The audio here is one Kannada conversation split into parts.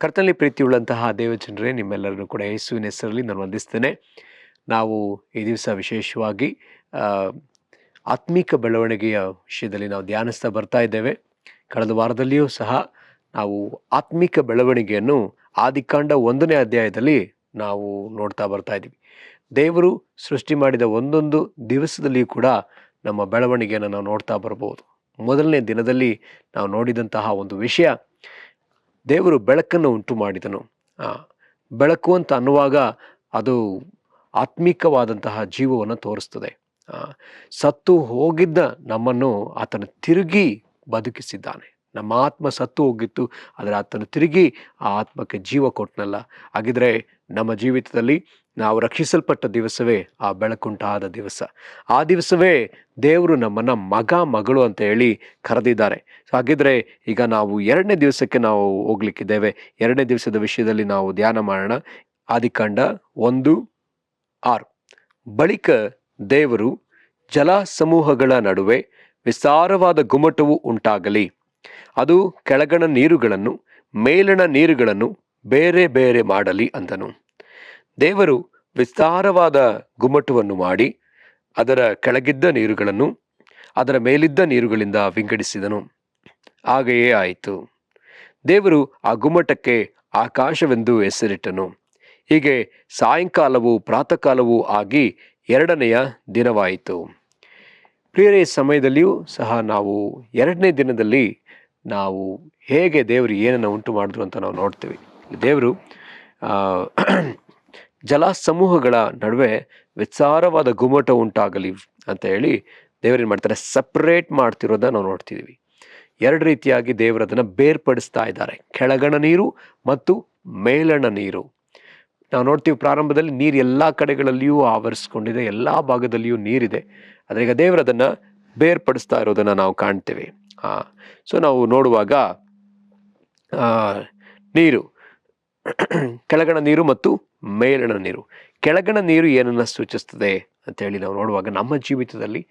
ಕರ್ತನಲ್ಲಿ ಪ್ರೀತಿಯುಳ್ಳಂತಹ ದೇವಜನರೇ, ನಿಮ್ಮೆಲ್ಲರನ್ನು ಕೂಡ ಯೇಸುವಿನ ಹೆಸರಲ್ಲಿ ನಾನು ವಂದಿಸ್ತೇನೆ. ನಾವು ಈ ದಿವಸ ವಿಶೇಷವಾಗಿ ಆತ್ಮಿಕ ಬೆಳವಣಿಗೆಯ ವಿಷಯದಲ್ಲಿ ನಾವು ಧ್ಯಾನಿಸ್ತಾ ಬರ್ತಾ ಇದ್ದೇವೆ. ಕಳೆದ ವಾರದಲ್ಲಿಯೂ ಸಹ ನಾವು ಆತ್ಮಿಕ ಬೆಳವಣಿಗೆಯನ್ನು ಆದಿಕಾಂಡ 1ನೇ ಅಧ್ಯಾಯದಲ್ಲಿ ನಾವು ನೋಡ್ತಾ ಬರ್ತಾ ಇದ್ದೀವಿ. ದೇವರು ಸೃಷ್ಟಿ ಮಾಡಿದ ಒಂದೊಂದು ದಿವಸದಲ್ಲಿಯೂ ಕೂಡ ನಮ್ಮ ಬೆಳವಣಿಗೆಯನ್ನು ನಾವು ನೋಡ್ತಾ ಬರ್ಬೋದು. ಮೊದಲನೇ ದಿನದಲ್ಲಿ ನಾವು ನೋಡಿದಂತಹ ಒಂದು ವಿಷಯ, ದೇವರು ಬೆಳಕನ್ನು ಉಂಟು ಮಾಡಿದನು. ಬೆಳಕು ಅಂತ ಅನ್ನುವಾಗ ಅದು ಆತ್ಮಿಕವಾದಂತಹ ಜೀವವನ್ನು ತೋರಿಸ್ತದೆ. ಸತ್ತು ಹೋಗಿದ್ದ ನಮ್ಮನ್ನು ಆತನು ತಿರುಗಿ ಬದುಕಿಸಿದ್ದಾನೆ. ನಮ್ಮ ಆತ್ಮ ಸತ್ತು ಹೋಗಿತ್ತು, ಆದರೆ ಆತನು ತಿರುಗಿ ಆ ಆತ್ಮಕ್ಕೆ ಜೀವ ಕೊಟ್ಟನಲ್ಲ. ಹಾಗಿದ್ರೆ ನಮ್ಮ ಜೀವಿತದಲ್ಲಿ ನಾವು ರಕ್ಷಿಸಲ್ಪಟ್ಟ ದಿವಸವೇ ಆ ಬೆಳಕುಂಟಾದ ದಿವಸ. ಆ ದಿವಸವೇ ದೇವರು ನಮ್ಮನ್ನು ಮಗ ಮಗಳು ಅಂತ ಹೇಳಿ ಕರೆದಿದ್ದಾರೆ. ಹಾಗಿದ್ರೆ ಈಗ ನಾವು 2ನೇ ದಿವಸಕ್ಕೆ ನಾವು ಹೋಗ್ಲಿಕ್ಕಿದ್ದೇವೆ. 2ನೇ ದಿವಸದ ವಿಷಯದಲ್ಲಿ ನಾವು ಧ್ಯಾನ ಮಾಡೋಣ. ಆದಿಕಾಂಡ 1:6. ಬಳಿಕ ದೇವರು ಜಲ ಸಮೂಹಗಳ ನಡುವೆ ವಿಸ್ತಾರವಾದ ಗುಮ್ಮಟವು ಉಂಟಾಗಲಿ, ಅದು ಕೆಳಗಣ ನೀರುಗಳನ್ನು ಮೇಲಣ ನೀರುಗಳನ್ನು ಬೇರೆ ಬೇರೆ ಮಾಡಲಿ ಅಂದನು. ದೇವರು ವಿಸ್ತಾರವಾದ ಗುಮ್ಮಟವನ್ನು ಮಾಡಿ ಅದರ ಕೆಳಗಿದ್ದ ನೀರುಗಳನ್ನು ಅದರ ಮೇಲಿದ್ದ ನೀರುಗಳಿಂದ ವಿಂಗಡಿಸಿದನು. ಹಾಗೆಯೇ ಆಯಿತು. ದೇವರು ಆ ಗುಮ್ಮಟಕ್ಕೆ ಆಕಾಶವೆಂದು ಹೆಸರಿಟ್ಟನು. ಹೀಗೆ ಸಾಯಂಕಾಲವೂ ಪ್ರಾತಃ ಕಾಲವೂ ಆಗಿ 2ನೆಯ ದಿನವಾಯಿತು. ಪ್ರಿಯರೇ, ಸಮಯದಲ್ಲಿಯೂ ಸಹ ನಾವು 2ನೇ ದಿನದಲ್ಲಿ ನಾವು ಹೇಗೆ ದೇವರು ಏನನ್ನು ಉಂಟು ಮಾಡಿದ್ರು ಅಂತ ನಾವು ನೋಡ್ತೀವಿ. ದೇವರು ಜಲ ಸಮೂಹಗಳ ನಡುವೆ ವಿಸ್ತಾರವಾದ ಗುಮ್ಮಟ ಉಂಟಾಗಲಿ ಅಂತ ಹೇಳಿ ದೇವರೇನು ಮಾಡ್ತಾರೆ, ಸಪ್ರೇಟ್ ಮಾಡ್ತಿರೋದನ್ನ ನಾವು ನೋಡ್ತಿದ್ದೀವಿ. 2 ರೀತಿಯಾಗಿ ದೇವರು ಅದನ್ನು ಬೇರ್ಪಡಿಸ್ತಾ ಇದ್ದಾರೆ, ಕೆಳಗಣ ನೀರು ಮತ್ತು ಮೇಲಣ ನೀರು. ನಾವು ನೋಡ್ತೀವಿ, ಪ್ರಾರಂಭದಲ್ಲಿ ನೀರು ಎಲ್ಲ ಕಡೆಗಳಲ್ಲಿಯೂ ಆವರಿಸ್ಕೊಂಡಿದೆ, ಎಲ್ಲ ಭಾಗದಲ್ಲಿಯೂ ನೀರಿದೆ. ಆದರೆ ಈಗ ದೇವರು ಅದನ್ನು ಬೇರ್ಪಡಿಸ್ತಾ ಇರೋದನ್ನು ನಾವು ಕಾಣ್ತೇವೆ. ಸೊ ನಾವು ನೋಡುವಾಗ ನೀರು, ಕೆಳಗಣ ನೀರು ಮತ್ತು ಮೇಲಣ ನೀರು. ಕೆಳಗಣ ನೀರು ಏನನ್ನು ಸೂಚಿಸ್ತದೆ ಅಂತೇಳಿ ನಾವು ನೋಡುವಾಗ, ನಮ್ಮ ಜೀವಿತದಲ್ಲಿ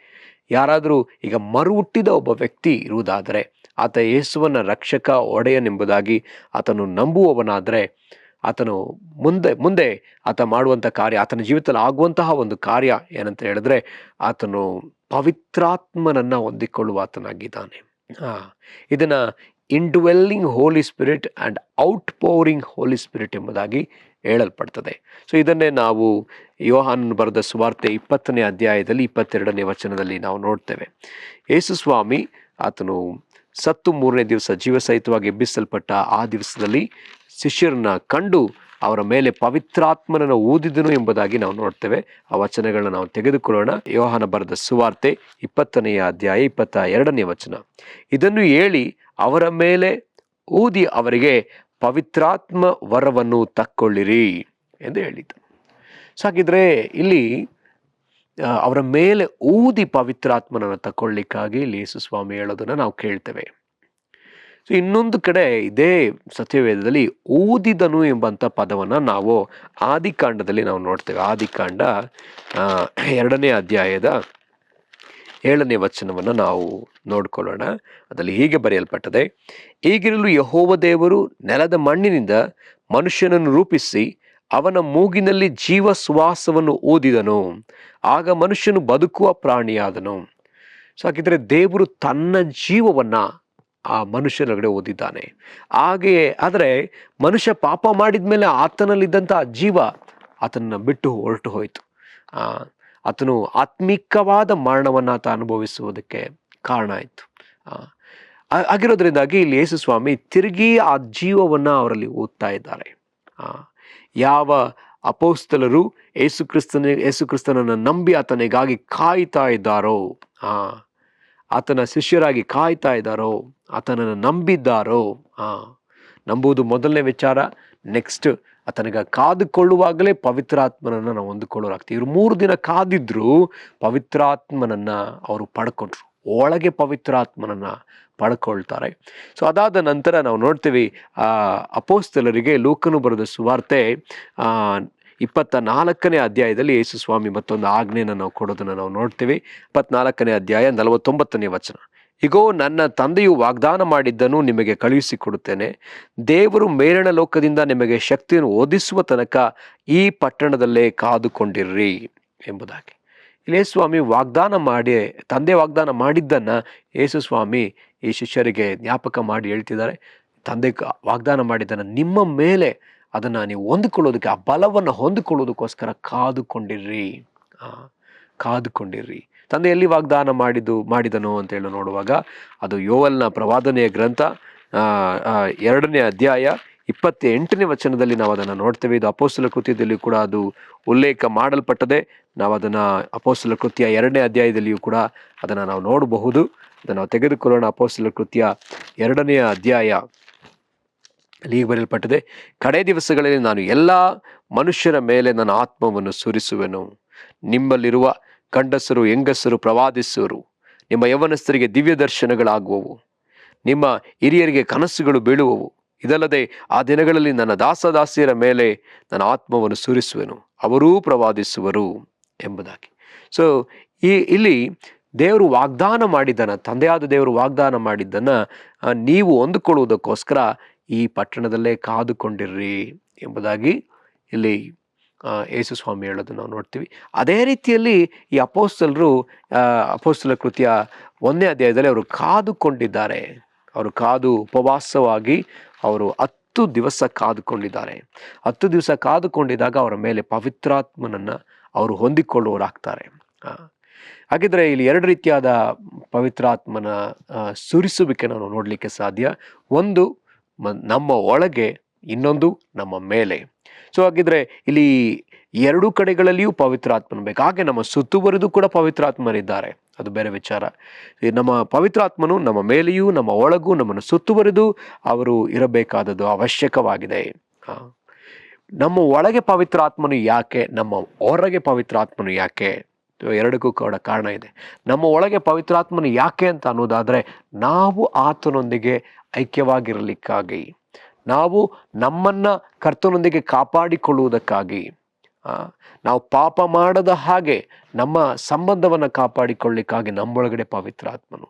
ಯಾರಾದರೂ ಈಗ ಮರು ಹುಟ್ಟಿದ ಒಬ್ಬ ವ್ಯಕ್ತಿ ಇರುವುದಾದರೆ, ಆತ ಯೇಸುವನ ರಕ್ಷಕ ಒಡೆಯನೆಂಬುದಾಗಿ ಆತನು ನಂಬುವವನಾದರೆ, ಆತನು ಮುಂದೆ ಆತ ಮಾಡುವಂಥ ಕಾರ್ಯ, ಆತನ ಜೀವಿತದಲ್ಲಿ ಆಗುವಂತಹ ಒಂದು ಕಾರ್ಯ ಏನಂತ ಹೇಳಿದ್ರೆ, ಆತನು ಪವಿತ್ರಾತ್ಮನನ್ನು ಹೊಂದಿಕೊಳ್ಳುವ ಆತನಾಗಿದ್ದಾನೆ. ಇದನ್ನು indwelling holy spirit and outpouring holy spirit ಎಂಬುದಾಗಿ ಹೇಳಲ್ಪಡ್ತದೆ. ಸೊ ಇದನ್ನೇ ನಾವು ಯೋಹಾನನು ಬರೆದ ಸುವಾರ್ತೆ 20ನೇ ಅಧ್ಯಾಯದಲ್ಲಿ 22ನೇ ವಚನದಲ್ಲಿ ನಾವು ನೋಡ್ತೇವೆ. ಯೇಸು ಸ್ವಾಮಿ ಆತನು ಸತ್ತು 3ನೇ ದಿವಸ ಜೀವಸಹಿತವಾಗಿ ಎಬ್ಬಿಸಲ್ಪಟ್ಟ ಆ ದಿವಸದಲ್ಲಿ ಶಿಷ್ಯರನ್ನ ಕಂಡು ಅವರ ಮೇಲೆ ಪವಿತ್ರಾತ್ಮನನ್ನು ಊದಿದನು ಎಂಬುದಾಗಿ ನಾವು ನೋಡ್ತೇವೆ. ಆ ವಚನಗಳನ್ನ ನಾವು ತೆಗೆದುಕೊಳ್ಳೋಣ. ಯೋಹಾನ ಬರೆದ ಸುವಾರ್ತೆ 20ನೇ ಅಧ್ಯಾಯ 22ನೇ ವಚನ. ಇದನ್ನು ಹೇಳಿ ಅವರ ಮೇಲೆ ಊದಿ ಅವರಿಗೆ ಪವಿತ್ರಾತ್ಮ ವರವನ್ನು ತಕ್ಕೊಳ್ಳಿರಿ ಎಂದು ಹೇಳಿದ್ದು. ಸೊ ಹಾಗಿದ್ರೆ ಇಲ್ಲಿ ಅವರ ಮೇಲೆ ಊದಿ ಪವಿತ್ರಾತ್ಮನನ್ನು ತಕ್ಕೊಳ್ಳಿಕ್ಕಾಗಿ ಇಲ್ಲಿ ಯೇಸು ಸ್ವಾಮಿ ಹೇಳೋದನ್ನು ನಾವು ಕೇಳ್ತೇವೆ. ಸೊ ಇನ್ನೊಂದು ಕಡೆ ಇದೇ ಸತ್ಯವೇದದಲ್ಲಿ ಊದಿದನು ಎಂಬಂಥ ಪದವನ್ನು ನಾವು ಆದಿಕಾಂಡದಲ್ಲಿ ನಾವು ನೋಡ್ತೇವೆ. ಆದಿಕಾಂಡ 2ನೇ ಅಧ್ಯಾಯದ 7ನೇ ವಚನವನ್ನು ನಾವು ನೋಡ್ಕೊಳ್ಳೋಣ. ಅದರಲ್ಲಿ ಹೀಗೆ ಬರೆಯಲ್ಪಟ್ಟದೆ, ಹೀಗಿರಲು ಯೆಹೋವ ದೇವರು ನೆಲದ ಮಣ್ಣಿನಿಂದ ಮನುಷ್ಯನನ್ನು ರೂಪಿಸಿ ಅವನ ಮೂಗಿನಲ್ಲಿ ಜೀವ ಶ್ವಾಸವನ್ನು ಊದಿದನು, ಆಗ ಮನುಷ್ಯನು ಬದುಕುವ ಪ್ರಾಣಿಯಾದನು. ಸೊ ಹಾಗಿದ್ರೆ ದೇವರು ತನ್ನ ಜೀವವನ್ನು ಆ ಮನುಷ್ಯನೊಳಗಡೆ ಓದಿದ್ದಾನೆ. ಹಾಗೆಯೇ ಆದರೆ ಮನುಷ್ಯ ಪಾಪ ಮಾಡಿದ ಮೇಲೆ ಆತನಲ್ಲಿದ್ದಂಥ ಜೀವ ಆತನನ್ನು ಬಿಟ್ಟು ಹೊರಟು ಹೋಯಿತು. ಆತನು ಆತ್ಮಿಕವಾದ ಮರಣವನ್ನು ಆತ ಅನುಭವಿಸುವುದಕ್ಕೆ ಕಾರಣ ಆಯಿತು. ಆಗಿರೋದ್ರಿಂದಾಗಿ ಇಲ್ಲಿ ಯೇಸು ಸ್ವಾಮಿ ತಿರುಗಿ ಆ ಜೀವವನ್ನು ಅವರಲ್ಲಿ ಊದ್ತಾ ಇದ್ದಾರೆ. ಯಾವ ಅಪೊಸ್ತಲರು ಯೇಸು ಕ್ರಿಸ್ತನನ್ನು ನಂಬಿ ಆತನಿಗಾಗಿ ಕಾಯ್ತಾ ಇದ್ದಾರೋ, ಆತನ ಶಿಷ್ಯರಾಗಿ ಕಾಯ್ತಾ ಇದ್ದಾರೋ, ಆತನನ್ನು ನಂಬಿದ್ದಾರೋ, ನಂಬುವುದು ಮೊದಲನೇ ವಿಚಾರ. ನೆಕ್ಸ್ಟ್ ಆತನಿಗೆ ಕಾದುಕೊಳ್ಳುವಾಗಲೇ ಪವಿತ್ರಾತ್ಮನನ್ನು ನಾವು ಹೊಂದಿಕೊಳ್ಳೋರಾಗ್ತೀವಿ. ಇವರು 3 ದಿನ ಕಾದಿದ್ರು, ಪವಿತ್ರಾತ್ಮನನ್ನು ಅವರು ಪಡ್ಕೊಂಡ್ರು, ಒಳಗೆ ಪವಿತ್ರಾತ್ಮನನ್ನು ಪಡ್ಕೊಳ್ತಾರೆ. ಸೊ ಅದಾದ ನಂತರ ನಾವು ನೋಡ್ತೀವಿ, ಅಪೊಸ್ತಲರಿಗೆ ಲೂಕನು ಬರೆದ ಸುವಾರ್ತೆ 24ನೇ ಅಧ್ಯಾಯದಲ್ಲಿ ಯೇಸು ಸ್ವಾಮಿ ಮತ್ತೊಂದು ಆಜ್ಞೆಯನ್ನು ನಾವು ಕೊಡೋದನ್ನು ನಾವು ನೋಡ್ತೀವಿ. 24ನೇ ಅಧ್ಯಾಯ 49ನೇ ವಚನ. ಇಗೋ, ನನ್ನ ತಂದೆಯು ವಾಗ್ದಾನ ಮಾಡಿದ್ದನ್ನು ನಿಮಗೆ ಕಳುಹಿಸಿಕೊಡುತ್ತೇನೆ. ದೇವರು ಮೇಲಣ ಲೋಕದಿಂದ ನಿಮಗೆ ಶಕ್ತಿಯನ್ನು ಓದಿಸುವ ತನಕ ಈ ಪಟ್ಟಣದಲ್ಲೇ ಕಾದುಕೊಂಡಿರ್ರಿ ಎಂಬುದಾಗಿ. ಇಲ್ಲಿ ಯೇಸು ಸ್ವಾಮಿ ತಂದೆ ವಾಗ್ದಾನ ಮಾಡಿದ್ದನ್ನ ಯೇಸು ಸ್ವಾಮಿ ಈ ಶಿಷ್ಯರಿಗೆ ಜ್ಞಾಪಕ ಮಾಡಿ ಹೇಳ್ತಿದ್ದಾರೆ. ತಂದೆ ವಾಗ್ದಾನ ಮಾಡಿದ್ದನ್ನು ನಿಮ್ಮ ಮೇಲೆ ಅದನ್ನು ನೀವು ಹೊಂದಿಕೊಳ್ಳೋದಕ್ಕೆ, ಆ ಬಲವನ್ನು ಹೊಂದಿಕೊಳ್ಳೋದಕ್ಕೋಸ್ಕರ ಕಾದುಕೊಂಡಿರ್ರಿ. ಕಾದುಕೊಂಡಿರ್ರಿ. ತಂದೆ ಎಲ್ಲಿ ವಾಗ್ದಾನ ಮಾಡಿದನು ಅಂತ ಹೇಳಿ ನೋಡುವಾಗ, ಅದು ಯೋವಲ್ನ ಪ್ರವಾದನೆಯ ಗ್ರಂಥ 2ನೇ ಅಧ್ಯಾಯ 28ನೇ ವಚನದಲ್ಲಿ ನಾವು ಅದನ್ನು ನೋಡ್ತೇವೆ. ಇದು ಅಪೊಸ್ತಲ ಕೃತ್ಯದಲ್ಲಿ ಕೂಡ ಅದು ಉಲ್ಲೇಖ ಮಾಡಲ್ಪಟ್ಟದೆ. ನಾವು ಅದನ್ನು ಅಪೊಸ್ತಲ ಕೃತ್ಯ 2ನೇ ಅಧ್ಯಾಯದಲ್ಲಿಯೂ ಕೂಡ ಅದನ್ನು ನಾವು ನೋಡಬಹುದು. ಅದನ್ನು ನಾವು ತೆಗೆದುಕೊಳ್ಳೋಣ. ಅಪೊಸ್ತಲ ಕೃತ್ಯ 2ನೇ ಅಧ್ಯಾಯ ಅಲ್ಲಿ ಬರೆಯಲ್ಪಟ್ಟಿದೆ, ಕಡೆ ದಿವಸಗಳಲ್ಲಿ ನಾನು ಎಲ್ಲ ಮನುಷ್ಯರ ಮೇಲೆ ನನ್ನ ಆತ್ಮವನ್ನು ಸುರಿಸುವೆನು. ನಿಮ್ಮಲ್ಲಿರುವ ಗಂಡಸರು ಹೆಂಗಸರು ಪ್ರವಾದಿಸುವರು. ನಿಮ್ಮ ಯೌವನಸ್ಥರಿಗೆ ದಿವ್ಯ ದರ್ಶನಗಳಾಗುವವು. ನಿಮ್ಮ ಹಿರಿಯರಿಗೆ ಕನಸುಗಳು ಬೀಳುವವು. ಇದಲ್ಲದೆ ಆ ದಿನಗಳಲ್ಲಿ ನನ್ನ ದಾಸದಾಸಿಯರ ಮೇಲೆ ನನ್ನ ಆತ್ಮವನ್ನು ಸುರಿಸುವೆನು, ಅವರೂ ಪ್ರವಾದಿಸುವರು ಎಂಬುದಾಗಿ. ಸೊ ಇಲ್ಲಿ ದೇವರು ವಾಗ್ದಾನ ಮಾಡಿದ್ದನ್ನು, ತಂದೆಯಾದ ದೇವರು ವಾಗ್ದಾನ ಮಾಡಿದ್ದನ್ನು ನೀವು ಹೊಂದಿಕೊಳ್ಳುವುದಕ್ಕೋಸ್ಕರ ಈ ಪಟ್ಟಣದಲ್ಲೇ ಕಾದುಕೊಂಡಿರ್ರಿ ಎಂಬುದಾಗಿ ಇಲ್ಲಿ ಯೇಸು ಸ್ವಾಮಿ ಹೇಳೋದು ನಾವು ನೋಡ್ತೀವಿ. ಅದೇ ರೀತಿಯಲ್ಲಿ ಈ ಅಪೊಸ್ತಲ ಕೃತ್ಯ 1ನೇ ಅಧ್ಯಾಯದಲ್ಲಿ ಅವರು ಕಾದುಕೊಂಡಿದ್ದಾರೆ. ಅವರು ಉಪವಾಸವಾಗಿ ಅವರು 10 ದಿವಸ ಕಾದುಕೊಂಡಿದ್ದಾರೆ. 10 ದಿವಸ ಕಾದುಕೊಂಡಿದ್ದಾಗ ಅವರ ಮೇಲೆ ಪವಿತ್ರಾತ್ಮನನ್ನು ಅವರು ಹೊಂದಿಕೊಳ್ಳುವರಾಗ್ತಾರೆ. ಹಾಗಿದ್ರೆ ಇಲ್ಲಿ 2 ರೀತಿಯಾದ ಪವಿತ್ರಾತ್ಮನ ಸುರಿಸುವಿಕೆ ನಾವು ನೋಡಲಿಕ್ಕೆ ಸಾಧ್ಯ. ಒಂದು ನಮ್ಮ ಒಳಗೆ, ಇನ್ನೊಂದು ನಮ್ಮ ಮೇಲೆ. ಸೊ ಹಾಗಿದ್ರೆ ಇಲ್ಲಿ 2 ಕಡೆಗಳಲ್ಲಿಯೂ ಪವಿತ್ರಾತ್ಮನ ಬೇಕು. ಹಾಗೆ ನಮ್ಮ ಸುತ್ತುವರೆದು ಕೂಡ ಪವಿತ್ರಾತ್ಮರಿದ್ದಾರೆ, ಅದು ಬೇರೆ ವಿಚಾರ. ನಮ್ಮ ಪವಿತ್ರಾತ್ಮನು ನಮ್ಮ ಮೇಲೆಯೂ ನಮ್ಮ ಒಳಗೂ ನಮ್ಮನ್ನು ಸುತ್ತುವರೆದು ಅವರು ಇರಬೇಕಾದದ್ದು ಅವಶ್ಯಕವಾಗಿದೆ. ನಮ್ಮ ಒಳಗೆ ಪವಿತ್ರಾತ್ಮನು ಯಾಕೆ, ನಮ್ಮ ಹೊರಗೆ ಪವಿತ್ರಾತ್ಮನು ಯಾಕೆ? ಎರಡಕ್ಕೂ ಕೂಡ ಕಾರಣ ಇದೆ. ನಮ್ಮ ಒಳಗೆ ಪವಿತ್ರಾತ್ಮನು ಯಾಕೆ ಅಂತ ಅನ್ನೋದಾದ್ರೆ, ನಾವು ಆತನೊಂದಿಗೆ ಐಕ್ಯವಾಗಿರಲಿಕ್ಕಾಗಿ, ನಾವು ನಮ್ಮನ್ನ ಕರ್ತನೊಂದಿಗೆ ಕಾಪಾಡಿಕೊಳ್ಳುವುದಕ್ಕಾಗಿ, ನಾವು ಪಾಪ ಮಾಡದ ಹಾಗೆ ನಮ್ಮ ಸಂಬಂಧವನ್ನು ಕಾಪಾಡಿಕೊಳ್ಳಿಕ್ಕಾಗಿ ನಮ್ಮೊಳಗಡೆ ಪವಿತ್ರಾತ್ಮನು,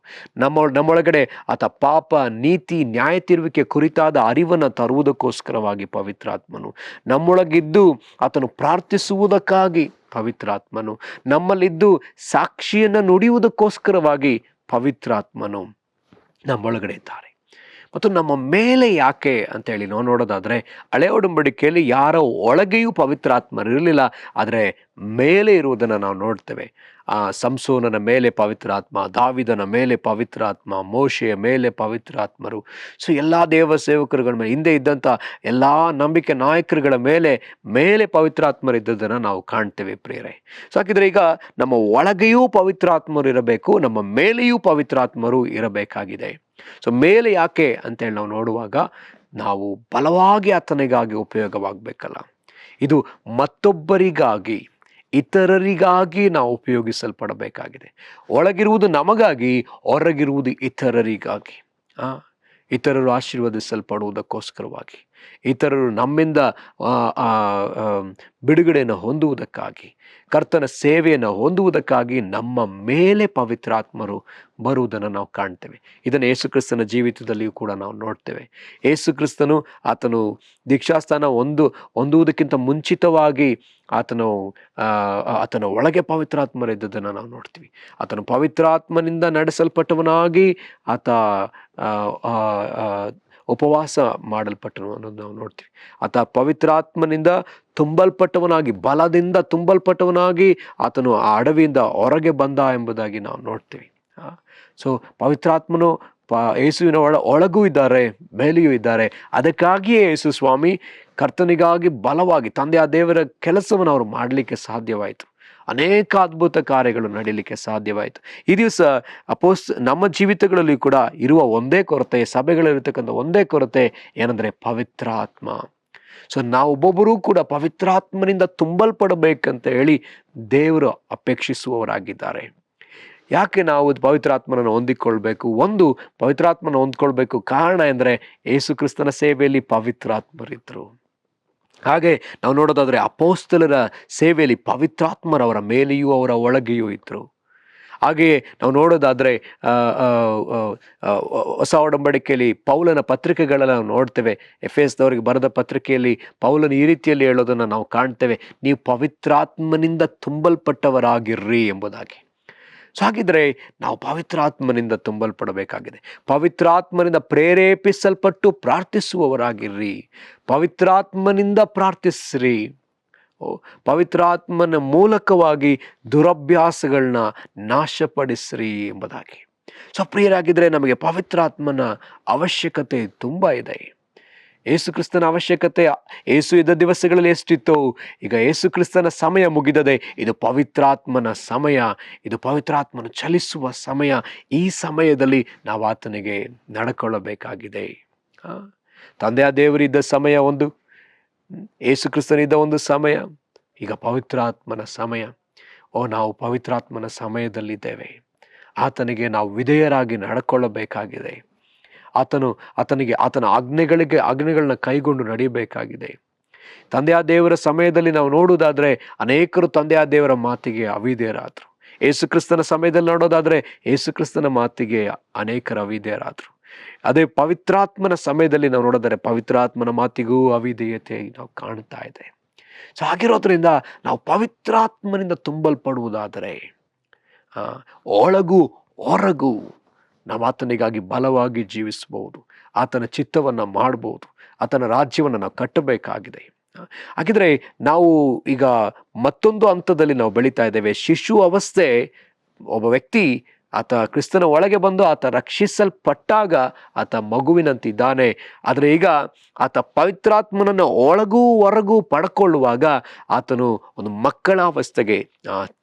ನಮ್ಮೊಳಗಡೆ ಆತ ಪಾಪ, ನೀತಿ, ನ್ಯಾಯ ತೀರುವಿಕೆ ಕುರಿತಾದ ಅರಿವನ್ನು ತರುವುದಕ್ಕೋಸ್ಕರವಾಗಿ ಪವಿತ್ರಾತ್ಮನು, ನಮ್ಮೊಳಗಿದ್ದು ಆತನು ಪ್ರಾರ್ಥಿಸುವುದಕ್ಕಾಗಿ ಪವಿತ್ರಾತ್ಮನು, ನಮ್ಮಲ್ಲಿದ್ದು ಸಾಕ್ಷಿಯನ್ನು ನುಡಿಯುವುದಕ್ಕೋಸ್ಕರವಾಗಿ ಪವಿತ್ರಾತ್ಮನು ನಮ್ಮೊಳಗಡೆ ಇದ್ದಾರೆ. ಮತ್ತು ನಮ್ಮ ಮೇಲೆ ಯಾಕೆ ಅಂತೇಳಿ ನಾವು ನೋಡೋದಾದರೆ, ಹಳೆ ಒಡಂಬಡಿಕೆಯಲ್ಲಿ ಯಾರ ಒಳಗೆಯೂ ಪವಿತ್ರಾತ್ಮರು ಇರಲಿಲ್ಲ, ಆದರೆ ಮೇಲೆ ಇರುವುದನ್ನು ನಾವು ನೋಡ್ತೇವೆ. ಸಂಸೋನನ ಮೇಲೆ ಪವಿತ್ರಾತ್ಮ, ದಾವಿದನ ಮೇಲೆ ಪವಿತ್ರಾತ್ಮ, ಮೋಶೆಯ ಮೇಲೆ ಪವಿತ್ರಾತ್ಮರು. ಸೊ ಎಲ್ಲ ದೇವ ಸೇವಕರುಗಳ ಮೇಲೆ, ಹಿಂದೆ ಇದ್ದಂಥ ಎಲ್ಲ ನಂಬಿಕೆ ನಾಯಕರುಗಳ ಮೇಲೆ ಪವಿತ್ರಾತ್ಮರು ಇದ್ದದನ್ನು ನಾವು ಕಾಣ್ತೇವೆ ಪ್ರಿಯರೇ. ಸೊ ಹಾಗಿದ್ರೆ ಈಗ ನಮ್ಮ ಒಳಗೆಯೂ ಪವಿತ್ರಾತ್ಮರು ಇರಬೇಕು, ನಮ್ಮ ಮೇಲೆಯೂ ಪವಿತ್ರಾತ್ಮರು ಇರಬೇಕಾಗಿದೆ. ಸೊ ಮೇಲೆ ಯಾಕೆ ಅಂತೇಳಿ ನಾವು ನೋಡುವಾಗ, ನಾವು ಬಲವಾಗಿ ಆತನಿಗಾಗಿ ಉಪಯೋಗವಾಗಬೇಕಲ್ಲ. ಇದು ಮತ್ತೊಬ್ಬರಿಗಾಗಿ, ಇತರರಿಗಾಗಿ ನಾವು ಉಪಯೋಗಿಸಲ್ಪಡಬೇಕಾಗಿದೆ. ಒಳಗಿರುವುದು ನಮಗಾಗಿ, ಹೊರಗಿರುವುದು ಇತರರಿಗಾಗಿ. ಇತರರು ಆಶೀರ್ವದಿಸಲ್ಪಡುವುದಕ್ಕೋಸ್ಕರವಾಗಿ, ಇತರರು ನಮ್ಮಿಂದ ಬಿಡುಗಡೆಯನ್ನು ಹೊಂದುವುದಕ್ಕಾಗಿ, ಕರ್ತನ ಸೇವೆಯನ್ನು ಹೊಂದುವುದಕ್ಕಾಗಿ ನಮ್ಮ ಮೇಲೆ ಪವಿತ್ರಾತ್ಮರು ಬರುವುದನ್ನು ನಾವು ಕಾಣ್ತೇವೆ. ಇದನ್ನು ಯೇಸು ಕ್ರಿಸ್ತನ ಜೀವಿತದಲ್ಲಿಯೂ ಕೂಡ ನಾವು ನೋಡ್ತೇವೆ. ಯೇಸು ಕ್ರಿಸ್ತನು ಆತನು ದೀಕ್ಷಾಸ್ಥಾನ ಹೊಂದುವುದಕ್ಕಿಂತ ಮುಂಚಿತವಾಗಿ ಆತನ ಒಳಗೆ ಪವಿತ್ರಾತ್ಮರಿದ್ದದನ್ನು ನಾವು ನೋಡ್ತೀವಿ. ಆತನು ಪವಿತ್ರಾತ್ಮನಿಂದ ನಡೆಸಲ್ಪಟ್ಟವನಾಗಿ ಆತ ಉಪವಾಸ ಮಾಡಲ್ಪಟ್ಟನು ಅನ್ನೋದು ನಾವು ನೋಡ್ತೀವಿ. ಆತ ಪವಿತ್ರಾತ್ಮನಿಂದ ತುಂಬಲ್ಪಟ್ಟವನಾಗಿ, ಬಲದಿಂದ ತುಂಬಲ್ಪಟ್ಟವನಾಗಿ ಆತನು ಆ ಅಡವಿಯಿಂದ ಹೊರಗೆ ಬಂದ ಎಂಬುದಾಗಿ ನಾವು ನೋಡ್ತೀವಿ. ಸೊ ಪವಿತ್ರಾತ್ಮನು ಯೇಸುವಿನ ಒಳಗೂ ಇದ್ದಾರೆ, ಮೇಲೆಯೂ ಇದ್ದಾರೆ. ಅದಕ್ಕಾಗಿಯೇ ಯೇಸು ಸ್ವಾಮಿ ಕರ್ತನಿಗಾಗಿ ಬಲವಾಗಿ ತಂದೆಯ ದೇವರ ಕೆಲಸವನ್ನು ಅವರು ಮಾಡಲಿಕ್ಕೆ ಸಾಧ್ಯವಾಯಿತು. ಅನೇಕ ಅದ್ಭುತ ಕಾರ್ಯಗಳು ನಡೀಲಿಕ್ಕೆ ಸಾಧ್ಯವಾಯಿತು. ಈ ದಿವಸ ನಮ್ಮ ಜೀವಿತಗಳಲ್ಲಿ ಕೂಡ ಇರುವ ಒಂದೇ ಕೊರತೆ, ಸಭೆಗಳಿರತಕ್ಕಂಥ ಒಂದೇ ಕೊರತೆ ಏನಂದ್ರೆ ಪವಿತ್ರಾತ್ಮ. ಸೊ ನಾವು ಒಬ್ಬೊಬ್ಬರೂ ಕೂಡ ಪವಿತ್ರಾತ್ಮನಿಂದ ತುಂಬಲ್ಪಡಬೇಕಂತ ಹೇಳಿ ದೇವರು ಅಪೇಕ್ಷಿಸುವವರಾಗಿದ್ದಾರೆ. ಯಾಕೆ ನಾವು ಪವಿತ್ರಾತ್ಮನನ್ನು ಹೊಂದಿಕೊಳ್ಬೇಕು? ಒಂದು, ಪವಿತ್ರಾತ್ಮನ ಹೊಂದ್ಕೊಳ್ಬೇಕು ಕಾರಣ ಎಂದರೆ ಯೇಸು ಕ್ರಿಸ್ತನ ಸೇವೆಯಲ್ಲಿ ಪವಿತ್ರಾತ್ಮರಿದ್ರು. ಹಾಗೆ ನಾವು ನೋಡೋದಾದ್ರೆ ಅಪೊಸ್ತಲರ ಸೇವೆಯಲ್ಲಿ ಪವಿತ್ರಾತ್ಮರವರ ಮೇಲೆಯೂ ಅವರ ಒಳಗೆಯೂ ಇದ್ರು. ಹಾಗೆಯೇ ನಾವು ನೋಡೋದಾದರೆ ಹೊಸ ಒಡಂಬಡಿಕೆಯಲ್ಲಿ ಪೌಲನ ಪತ್ರಿಕೆಗಳನ್ನು ನಾವು ನೋಡ್ತೇವೆ. ಎಫೆಸದವರಿಗೆ ಬರೆದ ಪತ್ರಿಕೆಯಲ್ಲಿ ಪೌಲನ ಈ ರೀತಿಯಲ್ಲಿ ಹೇಳೋದನ್ನು ನಾವು ಕಾಣ್ತೇವೆ, ನೀವು ಪವಿತ್ರಾತ್ಮನಿಂದ ತುಂಬಲ್ಪಟ್ಟವರಾಗಿರ್ರಿ ಎಂಬುದಾಗಿ. ಸೊ ಹಾಗಿದ್ರೆ ನಾವು ಪವಿತ್ರಾತ್ಮನಿಂದ ತುಂಬಲ್ಪಡಬೇಕಾಗಿದೆ. ಪವಿತ್ರಾತ್ಮನಿಂದ ಪ್ರೇರೇಪಿಸಲ್ಪಟ್ಟು ಪ್ರಾರ್ಥಿಸುವವರಾಗಿರ್ರಿ. ಪವಿತ್ರಾತ್ಮನಿಂದ ಪ್ರಾರ್ಥಿಸ್ರಿ. ಪವಿತ್ರಾತ್ಮನ ಮೂಲಕವಾಗಿ ದುರಭ್ಯಾಸಗಳನ್ನ ನಾಶಪಡಿಸ್ರಿ ಎಂಬುದಾಗಿ. ಸೊ ಪ್ರಿಯರಾಗಿದ್ದರೆ ನಮಗೆ ಪವಿತ್ರಾತ್ಮನ ಅವಶ್ಯಕತೆ ತುಂಬ ಇದೆ. ಯೇಸು ಕ್ರಿಸ್ತನ ಅವಶ್ಯಕತೆ ಯೇಸು ಇದ್ದ ದಿವಸಗಳಲ್ಲಿ ಎಷ್ಟಿತ್ತು, ಈಗ ಯೇಸು ಕ್ರಿಸ್ತನ ಸಮಯ ಮುಗಿದದೆ. ಇದು ಪವಿತ್ರಾತ್ಮನ ಸಮಯ, ಇದು ಪವಿತ್ರಾತ್ಮನ ಚಲಿಸುವ ಸಮಯ. ಈ ಸಮಯದಲ್ಲಿ ನಾವು ಆತನಿಗೆ ನಡ್ಕೊಳ್ಳಬೇಕಾಗಿದೆ. ತಂದೆಯ ದೇವರಿದ್ದ ಸಮಯ ಒಂದು, ಯೇಸು ಕ್ರಿಸ್ತನಿದ್ದ ಒಂದು ಸಮಯ, ಈಗ ಪವಿತ್ರಾತ್ಮನ ಸಮಯ. ನಾವು ಪವಿತ್ರಾತ್ಮನ ಸಮಯದಲ್ಲಿದ್ದೇವೆ. ಆತನಿಗೆ ನಾವು ವಿಧೇಯರಾಗಿ ನಡ್ಕೊಳ್ಳಬೇಕಾಗಿದೆ. ಆತನ ಆಜ್ಞೆಗಳನ್ನ ಕೈಗೊಂಡು ನಡೆಯಬೇಕಾಗಿದೆ. ತಂದೆಯ ದೇವರ ಸಮಯದಲ್ಲಿ ನಾವು ನೋಡುವುದಾದ್ರೆ ಅನೇಕರು ತಂದೆಯ ದೇವರ ಮಾತಿಗೆ ಅವಿಧೇಯರಾದರು. ಯೇಸು ಕ್ರಿಸ್ತನ ಸಮಯದಲ್ಲಿ ನೋಡೋದಾದ್ರೆ ಯೇಸು ಕ್ರಿಸ್ತನ ಮಾತಿಗೆ ಅನೇಕರು ಅವಿಧೇಯರಾದರು. ಅದೇ ಪವಿತ್ರಾತ್ಮನ ಸಮಯದಲ್ಲಿ ನಾವು ನೋಡೋದಾದ್ರೆ ಪವಿತ್ರಾತ್ಮನ ಮಾತಿಗೂ ಅವಿಧೇಯತೆ ನಾವು ಕಾಣ್ತಾ ಇದೆ. ಸೊ ಹಾಗಿರೋದ್ರಿಂದ ನಾವು ಪವಿತ್ರಾತ್ಮನಿಂದ ತುಂಬಲ್ಪಡುವುದಾದರೆ ಒಳಗೂ ಹೊರಗೂ ನಾವು ಆತನಿಗಾಗಿ ಬಲವಾಗಿ ಜೀವಿಸಬಹುದು, ಆತನ ಚಿತ್ತವನ್ನು ಮಾಡಬಹುದು, ಆತನ ರಾಜ್ಯವನ್ನು ನಾವು ಕಟ್ಟಬೇಕಾಗಿದೆ. ಹಾಗಿದ್ರೆ ನಾವು ಈಗ ಮತ್ತೊಂದು ಹಂತದಲ್ಲಿ ನಾವು ಬೆಳೀತಾ ಇದ್ದೇವೆ. ಶಿಶು ಅವಸ್ಥೆ, ಒಬ್ಬ ವ್ಯಕ್ತಿ ಆತ ಕ್ರಿಸ್ತನ ಒಳಗೆ ಬಂದು ಆತ ರಕ್ಷಿಸಲ್ಪಟ್ಟಾಗ ಆತ ಮಗುವಿನಂತಿದ್ದಾನೆ. ಆದರೆ ಈಗ ಆತ ಪವಿತ್ರಾತ್ಮನನ್ನು ಒಳಗೂ ಹೊರಗೂ ಪಡ್ಕೊಳ್ಳುವಾಗ ಆತನು ಒಂದು ಮಕ್ಕಳ ಅವಸ್ಥೆಗೆ,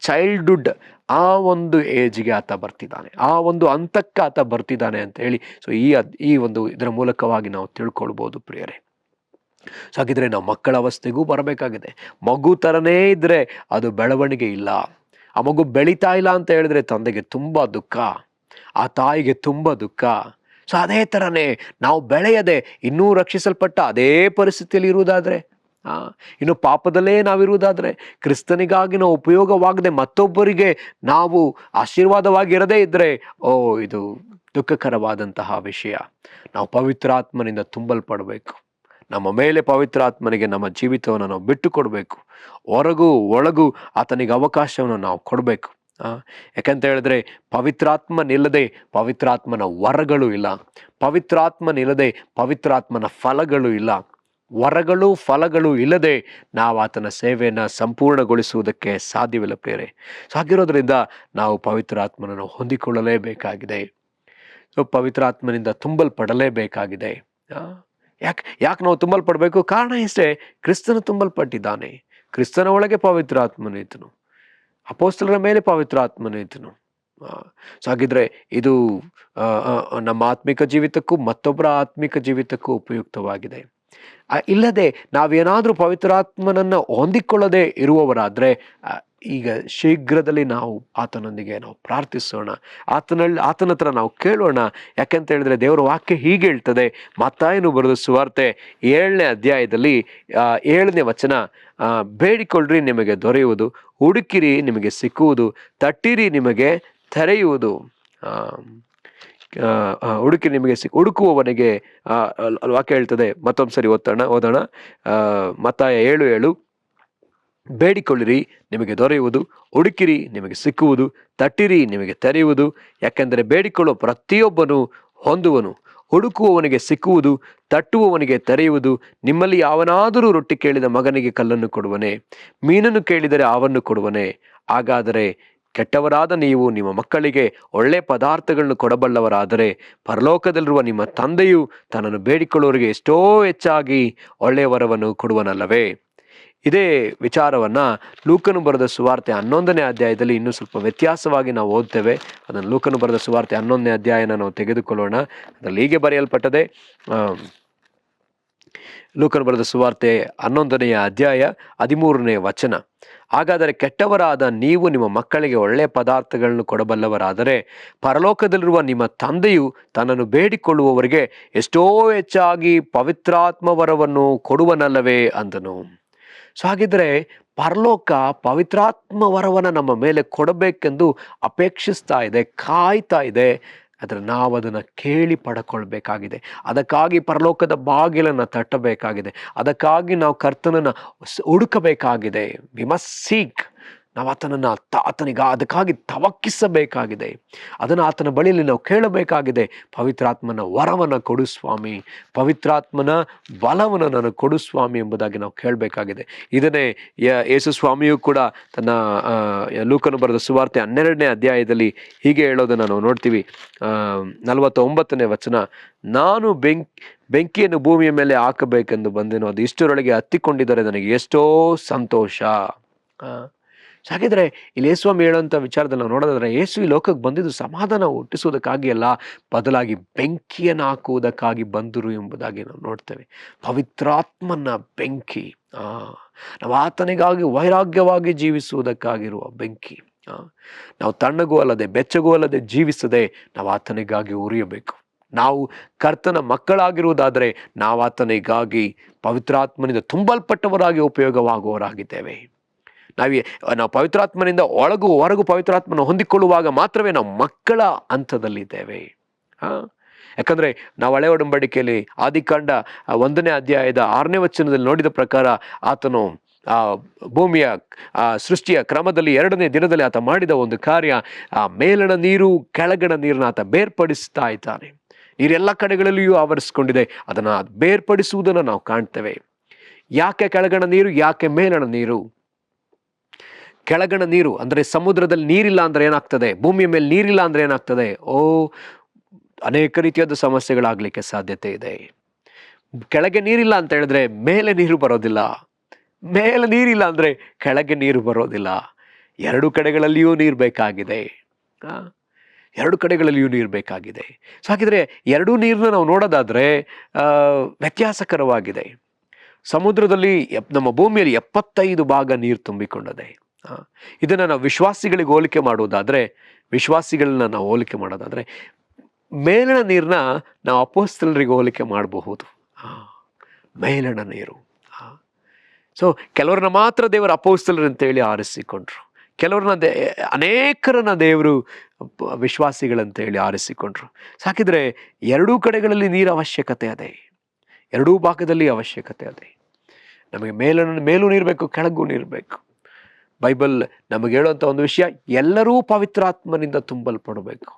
ಚೈಲ್ಡ್ಹುಡ್, ಆ ಒಂದು ಏಜ್ಗೆ ಆತ ಬರ್ತಿದ್ದಾನೆ, ಆ ಒಂದು ಹಂತಕ್ಕೆ ಆತ ಬರ್ತಿದ್ದಾನೆ ಅಂತ ಹೇಳಿ ಸೊ ಈ ಒಂದು ಇದರ ಮೂಲಕವಾಗಿ ನಾವು ತಿಳ್ಕೊಳ್ಬೋದು ಪ್ರಿಯರೇ. ಸೊ ಹಾಗಿದ್ರೆ ನಾವು ಮಕ್ಕಳ ಅವಸ್ಥೆಗೂ ಬರಬೇಕಾಗಿದೆ. ಮಗು ಥರನೇ ಇದ್ರೆ ಅದು ಬೆಳವಣಿಗೆ ಇಲ್ಲ. ಆ ಮಗು ಬೆಳೀತಾ ಇಲ್ಲ ಅಂತ ಹೇಳಿದ್ರೆ ತಂದೆಗೆ ತುಂಬ ದುಃಖ, ಆ ತಾಯಿಗೆ ತುಂಬ ದುಃಖ. ಸೊ ಅದೇ ಥರನೇ ನಾವು ಬೆಳೆಯದೆ ಇನ್ನೂ ರಕ್ಷಿಸಲ್ಪಟ್ಟ ಅದೇ ಪರಿಸ್ಥಿತಿಯಲ್ಲಿ ಇರುವುದಾದರೆ, ಇನ್ನು ಪಾಪದಲ್ಲೇ ನಾವಿರುವುದಾದರೆ, ಕ್ರಿಸ್ತನಿಗಾಗಿ ನಾವು ಉಪಯೋಗವಾಗದೆ ಮತ್ತೊಬ್ಬರಿಗೆ ನಾವು ಆಶೀರ್ವಾದವಾಗಿರದೇ ಇದ್ದರೆ, ಇದು ದುಃಖಕರವಾದಂತಹ ವಿಷಯ. ನಾವು ಪವಿತ್ರಾತ್ಮನಿಂದ ತುಂಬಲ್ಪಡಬೇಕು. ನಮ್ಮ ಮೇಲೆ ಪವಿತ್ರಾತ್ಮನಿಗೆ ನಮ್ಮ ಜೀವಿತವನ್ನು ನಾವು ಬಿಟ್ಟು ಕೊಡಬೇಕು. ಹೊರಗೂ ಒಳಗೂ ಆತನಿಗೆ ಅವಕಾಶವನ್ನು ನಾವು ಕೊಡಬೇಕು. ಯಾಕಂತ ಹೇಳಿದ್ರೆ ಪವಿತ್ರಾತ್ಮನಿಲ್ಲದೆ ಪವಿತ್ರಾತ್ಮನ ವರಗಳು ಇಲ್ಲ, ಪವಿತ್ರಾತ್ಮನಿಲ್ಲದೆ ಪವಿತ್ರಾತ್ಮನ ಫಲಗಳು ಇಲ್ಲ. ವರಗಳು ಫಲಗಳು ಇಲ್ಲದೆ ನಾವು ಆತನ ಸೇವೆಯನ್ನು ಸಂಪೂರ್ಣಗೊಳಿಸುವುದಕ್ಕೆ ಸಾಧ್ಯವಿಲ್ಲ ಪ್ರಿಯರೇ. ಹಾಗಿರೋದ್ರಿಂದ ನಾವು ಪವಿತ್ರಾತ್ಮನನ್ನು ಹೊಂದಿಕೊಳ್ಳಲೇಬೇಕಾಗಿದೆ. ಸೊ ಪವಿತ್ರಾತ್ಮನಿಂದ ತುಂಬಲ್ಪಡಲೇಬೇಕಾಗಿದೆ. ಯಾಕೆ ನಾವು ತುಂಬಲ್ಪಡಬೇಕು? ಕಾರಣ ಇಷ್ಟೇ, ಕ್ರಿಸ್ತನು ತುಂಬಲ್ಪಟ್ಟಿದ್ದಾನೆ. ಕ್ರಿಸ್ತನ ಒಳಗೆ ಪವಿತ್ರಾತ್ಮನು ಇದ್ದನು, ಅಪೊಸ್ತಲರ ಮೇಲೆ ಪವಿತ್ರಾತ್ಮನು ಇದ್ದನು. ಸೊ ಹಾಗಿದ್ರೆ ಇದು ನಮ್ಮ ಆತ್ಮಿಕ ಜೀವಿತಕ್ಕೂ ಮತ್ತೊಬ್ಬರ ಆತ್ಮಿಕ ಜೀವಿತಕ್ಕೂ ಉಪಯುಕ್ತವಾಗಿದೆ. ಇಲ್ಲದೆ ನಾವೇನಾದರೂ ಪವಿತ್ರಾತ್ಮನನ್ನು ಹೊಂದಿಕೊಳ್ಳದೆ ಇರುವವರಾದರೆ ಈಗ ಶೀಘ್ರದಲ್ಲಿ ನಾವು ಆತನೊಂದಿಗೆ ನಾವು ಪ್ರಾರ್ಥಿಸೋಣ, ಆತನ ಹತ್ರ ನಾವು ಕೇಳೋಣ. ಯಾಕಂತ ಹೇಳಿದ್ರೆ ದೇವರ ವಾಕ್ಯ ಹೀಗೆ ಹೇಳ್ತದೆ. ಮತ್ತಾಯನು ಬರೆದ ಸುವಾರ್ತೆ 7ನೇ ಅಧ್ಯಾಯದಲ್ಲಿ 7ನೇ ವಚನ, ಬೇಡಿಕೊಳ್ಳ್ರಿ ನಿಮಗೆ ದೊರೆಯುವುದು, ಹುಡುಕಿರಿ ನಿಮಗೆ ಸಿಕ್ಕುವುದು, ತಟ್ಟಿರಿ ನಿಮಗೆ ತೆರೆಯುವುದು. ಹುಡುಕಿರಿ ನಿಮಗೆ ಹುಡುಕುವವನಿಗೆ ವಾಕ್ಯ ಹೇಳ್ತದೆ. ಮತ್ತೊಂದು ಸರಿ ಓದೋಣ. ಮತ್ತಾಯ 7:7, ಬೇಡಿಕೊಳ್ಳಿರಿ ನಿಮಗೆ ದೊರೆಯುವುದು, ಹುಡುಕಿರಿ ನಿಮಗೆ ಸಿಕ್ಕುವುದು, ತಟ್ಟಿರಿ ನಿಮಗೆ ತೆರೆಯುವುದು. ಯಾಕೆಂದರೆ ಬೇಡಿಕೊಳ್ಳುವ ಪ್ರತಿಯೊಬ್ಬನು ಹೊಂದುವನು, ಹುಡುಕುವವನಿಗೆ ಸಿಕ್ಕುವುದು, ತಟ್ಟುವವನಿಗೆ ತೆರೆಯುವುದು. ನಿಮ್ಮಲ್ಲಿ ಯಾವನಾದರೂ ರೊಟ್ಟಿ ಕೇಳಿದ ಮಗನಿಗೆ ಕಲ್ಲನ್ನು ಕೊಡುವನೇ? ಮೀನನ್ನು ಕೇಳಿದರೆ ಅವನ್ನು ಕೊಡುವನೇ? ಹಾಗಾದರೆ ಕೆಟ್ಟವರಾದ ನೀವು ನಿಮ್ಮ ಮಕ್ಕಳಿಗೆ ಒಳ್ಳೆ ಪದಾರ್ಥಗಳನ್ನು ಕೊಡಬಲ್ಲವರಾದರೆ ಪರಲೋಕದಲ್ಲಿರುವ ನಿಮ್ಮ ತಂದೆಯು ತನ್ನನ್ನು ಬೇಡಿಕೊಳ್ಳುವವರಿಗೆ ಎಷ್ಟೋ ಹೆಚ್ಚಾಗಿ ಒಳ್ಳೆಯ ವರವನ್ನು ಕೊಡುವನಲ್ಲವೇ? ಇದೇ ವಿಚಾರವನ್ನ ಲೂಕನು ಬರೆದ ಸುವಾರ್ತೆ 11ನೇ ಅಧ್ಯಾಯದಲ್ಲಿ ಇನ್ನೂ ಸ್ವಲ್ಪ ವ್ಯತ್ಯಾಸವಾಗಿ ನಾವು ಓದ್ತೇವೆ. ಅದನ್ನು ಲೂಕನು ಬರೆದ ಸುವಾರ್ತೆ 11ನೇ ಅಧ್ಯಾಯನ ನಾವು ತೆಗೆದುಕೊಳ್ಳೋಣ. ಅದರಲ್ಲಿ ಹೀಗೆ ಬರೆಯಲ್ಪಟ್ಟದೆ. ಲೂಕನು ಬರೆದ ಸುವಾರ್ತೆ 11ನೇ ಅಧ್ಯಾಯ 13ನೇ ವಚನ, ಹಾಗಾದರೆ ಕೆಟ್ಟವರಾದ ನೀವು ನಿಮ್ಮ ಮಕ್ಕಳಿಗೆ ಒಳ್ಳೆಯ ಪದಾರ್ಥಗಳನ್ನು ಕೊಡಬಲ್ಲವರಾದರೆ ಪರಲೋಕದಲ್ಲಿರುವ ನಿಮ್ಮ ತಂದೆಯು ತನ್ನನ್ನು ಬೇಡಿಕೊಳ್ಳುವವರಿಗೆ ಎಷ್ಟೋ ಹೆಚ್ಚಾಗಿ ಪವಿತ್ರಾತ್ಮ ವರವನ್ನು ಕೊಡುವನಲ್ಲವೇ ಅಂದನು. ಸೊ ಹಾಗಿದ್ರೆ ಪರಲೋಕ ಪವಿತ್ರಾತ್ಮ ವರವನ್ನು ನಮ್ಮ ಮೇಲೆ ಕೊಡಬೇಕೆಂದು ಅಪೇಕ್ಷಿಸ್ತಾ ಇದೆ, ಕಾಯ್ತಾ ಇದೆ. ಆದರೆ ನಾವು ಅದನ್ನು ಕೇಳಿ ಪಡ್ಕೊಳ್ಬೇಕಾಗಿದೆ. ಅದಕ್ಕಾಗಿ ಪರಲೋಕದ ಬಾಗಿಲನ್ನು ತಟ್ಟಬೇಕಾಗಿದೆ. ಅದಕ್ಕಾಗಿ ನಾವು ಕರ್ತನನ್ನು ಹುಡುಕಬೇಕಾಗಿದೆ. We must seek. ನಾವು ಆತನಿಗೆ ಅದಕ್ಕಾಗಿ ತವಕಿಸಬೇಕಾಗಿದೆ. ಅದನ್ನು ಆತನ ಬಳಿಯಲ್ಲಿ ನಾವು ಕೇಳಬೇಕಾಗಿದೆ. ಪವಿತ್ರಾತ್ಮನ ವರವನ್ನು ಕೊಡು ಸ್ವಾಮಿ, ಪವಿತ್ರಾತ್ಮನ ಬಲವನ್ನು ನನಗೆ ಕೊಡು ಸ್ವಾಮಿ ಎಂಬುದಾಗಿ ನಾವು ಕೇಳಬೇಕಾಗಿದೆ. ಇದನ್ನೇ ಯೇಸು ಸ್ವಾಮಿಯು ಕೂಡ ತನ್ನ ಲೂಕನು ಬರೆದ ಸುವಾರ್ತೆ 12ನೇ ಅಧ್ಯಾಯದಲ್ಲಿ ಹೀಗೆ ಹೇಳೋದನ್ನು ನಾವು ನೋಡ್ತೀವಿ. 49ನೇ ವಚನ, ನಾನು ಬೆಂಕಿಯನ್ನು ಭೂಮಿಯ ಮೇಲೆ ಹಾಕಬೇಕೆಂದು ಬಂದೆನು, ಅದು ಇಷ್ಟರೊಳಗೆ ಹತ್ತಿಕೊಂಡಿದ್ದರೆ ನನಗೆ ಎಷ್ಟೋ ಸಂತೋಷ. ಹಾಗಿದ್ರೆ ಇಲ್ಲಿ ಯೇಸುಸ್ವಾಮಿ ಹೇಳುವಂಥ ವಿಚಾರದಲ್ಲಿ ನಾವು ನೋಡೋದಾದ್ರೆ, ಯೇಸು ಈ ಲೋಕಕ್ಕೆ ಬಂದಿದ್ದು ಸಮಾಧಾನ ಹುಟ್ಟಿಸುವುದಕ್ಕಾಗಿ ಅಲ್ಲ, ಬದಲಾಗಿ ಬೆಂಕಿಯನ್ನು ಹಾಕುವುದಕ್ಕಾಗಿ ಬಂದರು ಎಂಬುದಾಗಿ ನಾವು ನೋಡ್ತೇವೆ. ಪವಿತ್ರಾತ್ಮನ ಬೆಂಕಿ, ನಾವು ಆತನಿಗಾಗಿ ವೈರಾಗ್ಯವಾಗಿ ಜೀವಿಸುವುದಕ್ಕಾಗಿರುವ ಬೆಂಕಿ. ನಾವು ತಣ್ಣಗೂ ಅಲ್ಲದೆ ಬೆಚ್ಚಗೂ ಅಲ್ಲದೆ ಜೀವಿಸದೆ ನಾವು ಆತನಿಗಾಗಿ ಉರಿಯಬೇಕು. ನಾವು ಕರ್ತನ ಮಕ್ಕಳಾಗಿರುವುದಾದರೆ ನಾವು ಆತನಿಗಾಗಿ ಪವಿತ್ರಾತ್ಮನಿಂದ ತುಂಬಲ್ಪಟ್ಟವರಾಗಿ ಉಪಯೋಗವಾಗುವವರಾಗಿದ್ದೇವೆ. ನಾವು ಪವಿತ್ರಾತ್ಮನಿಂದ ಹೊರಗು ಪವಿತ್ರಾತ್ಮನ ಹೊಂದಿಕೊಳ್ಳುವಾಗ ಮಾತ್ರವೇ ನಾವು ಮಕ್ಕಳ ಹಂತದಲ್ಲಿದ್ದೇವೆ. ಯಾಕಂದರೆ ನಾವು ಹಳೆ ಒಡಂಬಡಿಕೆಯಲ್ಲಿ ಆದಿಕಾಂಡ 1ನೇ ಅಧ್ಯಾಯದ 6ನೇ ವಚನದಲ್ಲಿ ನೋಡಿದ ಪ್ರಕಾರ ಆತನು ಆ ಭೂಮಿಯ ಸೃಷ್ಟಿಯ ಕ್ರಮದಲ್ಲಿ 2ನೇ ದಿನದಲ್ಲಿ ಆತ ಮಾಡಿದ ಒಂದು ಕಾರ್ಯ, ಮೇಲಣ ನೀರು ಕೆಳಗಣ ನೀರನ್ನ ಆತ ಬೇರ್ಪಡಿಸ್ತಾ ಇದ್ದಾನೆ. ನೀರೆಲ್ಲ ಕಡೆಗಳಲ್ಲಿಯೂ ಆವರಿಸ್ಕೊಂಡಿದೆ. ಅದನ್ನು ಬೇರ್ಪಡಿಸುವುದನ್ನು ನಾವು ಕಾಣ್ತೇವೆ. ಯಾಕೆ ಕೆಳಗಣ ನೀರು, ಯಾಕೆ ಮೇಲಣ ನೀರು? ಕೆಳಗಣ ನೀರು ಅಂದರೆ ಸಮುದ್ರದಲ್ಲಿ ನೀರಿಲ್ಲ ಅಂದರೆ ಏನಾಗ್ತದೆ, ಭೂಮಿಯ ಮೇಲೆ ನೀರಿಲ್ಲ ಅಂದರೆ ಏನಾಗ್ತದೆ? ಅನೇಕ ರೀತಿಯಾದ ಸಮಸ್ಯೆಗಳಾಗಲಿಕ್ಕೆ ಸಾಧ್ಯತೆ ಇದೆ. ಕೆಳಗೆ ನೀರಿಲ್ಲ ಅಂತ ಹೇಳಿದ್ರೆ ಮೇಲೆ ನೀರು ಬರೋದಿಲ್ಲ, ಮೇಲೆ ನೀರಿಲ್ಲ ಅಂದರೆ ಕೆಳಗೆ ನೀರು ಬರೋದಿಲ್ಲ. ಎರಡು ಕಡೆಗಳಲ್ಲಿಯೂ ನೀರು ಬೇಕಾಗಿದೆ. ಎರಡು ಕಡೆಗಳಲ್ಲಿಯೂ ನೀರು ಬೇಕಾಗಿದೆ. ಸೊ ಹಾಗಿದ್ರೆ ಎರಡೂ ನೀರನ್ನ ನಾವು ನೋಡೋದಾದರೆ ವ್ಯತ್ಯಾಸಕರವಾಗಿದೆ. ಸಮುದ್ರದಲ್ಲಿ ನಮ್ಮ ಭೂಮಿಯಲ್ಲಿ 75 ಭಾಗ ನೀರು ತುಂಬಿಕೊಂಡಿದೆ. ಇದನ್ನು ನಾವು ವಿಶ್ವಾಸಿಗಳಿಗೆ ಹೋಲಿಕೆ ಮಾಡೋದಾದರೆ ಮೇಲಣ ನೀರನ್ನ ನಾವು ಅಪೊಸ್ತಲರಿಗೆ ಹೋಲಿಕೆ ಮಾಡಬಹುದು. ಮೇಲಣ ನೀರು. ಸೊ ಕೆಲವ್ರನ್ನ ಮಾತ್ರ ದೇವರು ಅಪೊಸ್ತಲರು ಅಂತೇಳಿ ಆರಿಸಿಕೊಂಡ್ರು, ಕೆಲವ್ರನ್ನ ಅನೇಕರನ್ನ ದೇವರು ವಿಶ್ವಾಸಿಗಳಂತೇಳಿ ಆರಿಸಿಕೊಂಡ್ರು. ಸಾಕಿದ್ರೆ ಎರಡೂ ಕಡೆಗಳಲ್ಲಿ ನೀರು ಅವಶ್ಯಕತೆ ಅದೇ, ಎರಡೂ ಭಾಗದಲ್ಲಿ ಅವಶ್ಯಕತೆ ಅದೇ. ನಮಗೆ ಮೇಲೂ ನೀರು ಬೇಕು, ಕೆಳಗೂ ನೀರು ಬೇಕು. ಬೈಬಲ್ ನಮಗೆ ಹೇಳುವಂಥ ಒಂದು ವಿಷಯ, ಎಲ್ಲರೂ ಪವಿತ್ರಾತ್ಮನಿಂದ ತುಂಬಲ್ಪಡಬೇಕು.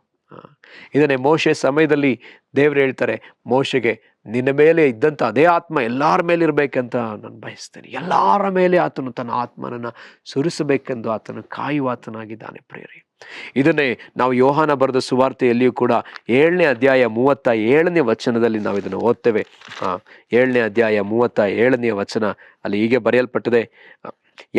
ಇದನ್ನೇ ಮೋಶೆ ಸಮಯದಲ್ಲಿ ದೇವರು ಹೇಳ್ತಾರೆ ಮೋಶೆಗೆ, ನಿನ್ನ ಮೇಲೆ ಇದ್ದಂಥ ಅದೇ ಆತ್ಮ ಎಲ್ಲರ ಮೇಲೆ ಇರಬೇಕಂತ ನಾನು ಬಯಸ್ತೇನೆ. ಎಲ್ಲರ ಮೇಲೆ ಆತನು ತನ್ನ ಆತ್ಮನನ್ನು ಸುರಿಸಬೇಕೆಂದು ಆತನು ಕಾಯುವಾತನಾಗಿದ್ದಾನೆ ಪ್ರಿಯರೇ. ಇದನ್ನೇ ನಾವು ಯೋಹಾನ ಬರೆದ ಸುವಾರ್ತೆಯಲ್ಲಿಯೂ ಕೂಡ 7ನೇ ಅಧ್ಯಾಯ 37ನೇ ವಚನದಲ್ಲಿ ನಾವು ಇದನ್ನು ಓದ್ತೇವೆ. 7ನೇ ಅಧ್ಯಾಯ 37ನೇ ವಚನ ಅಲ್ಲಿ ಹೀಗೆ ಬರೆಯಲ್ಪಟ್ಟಿದೆ,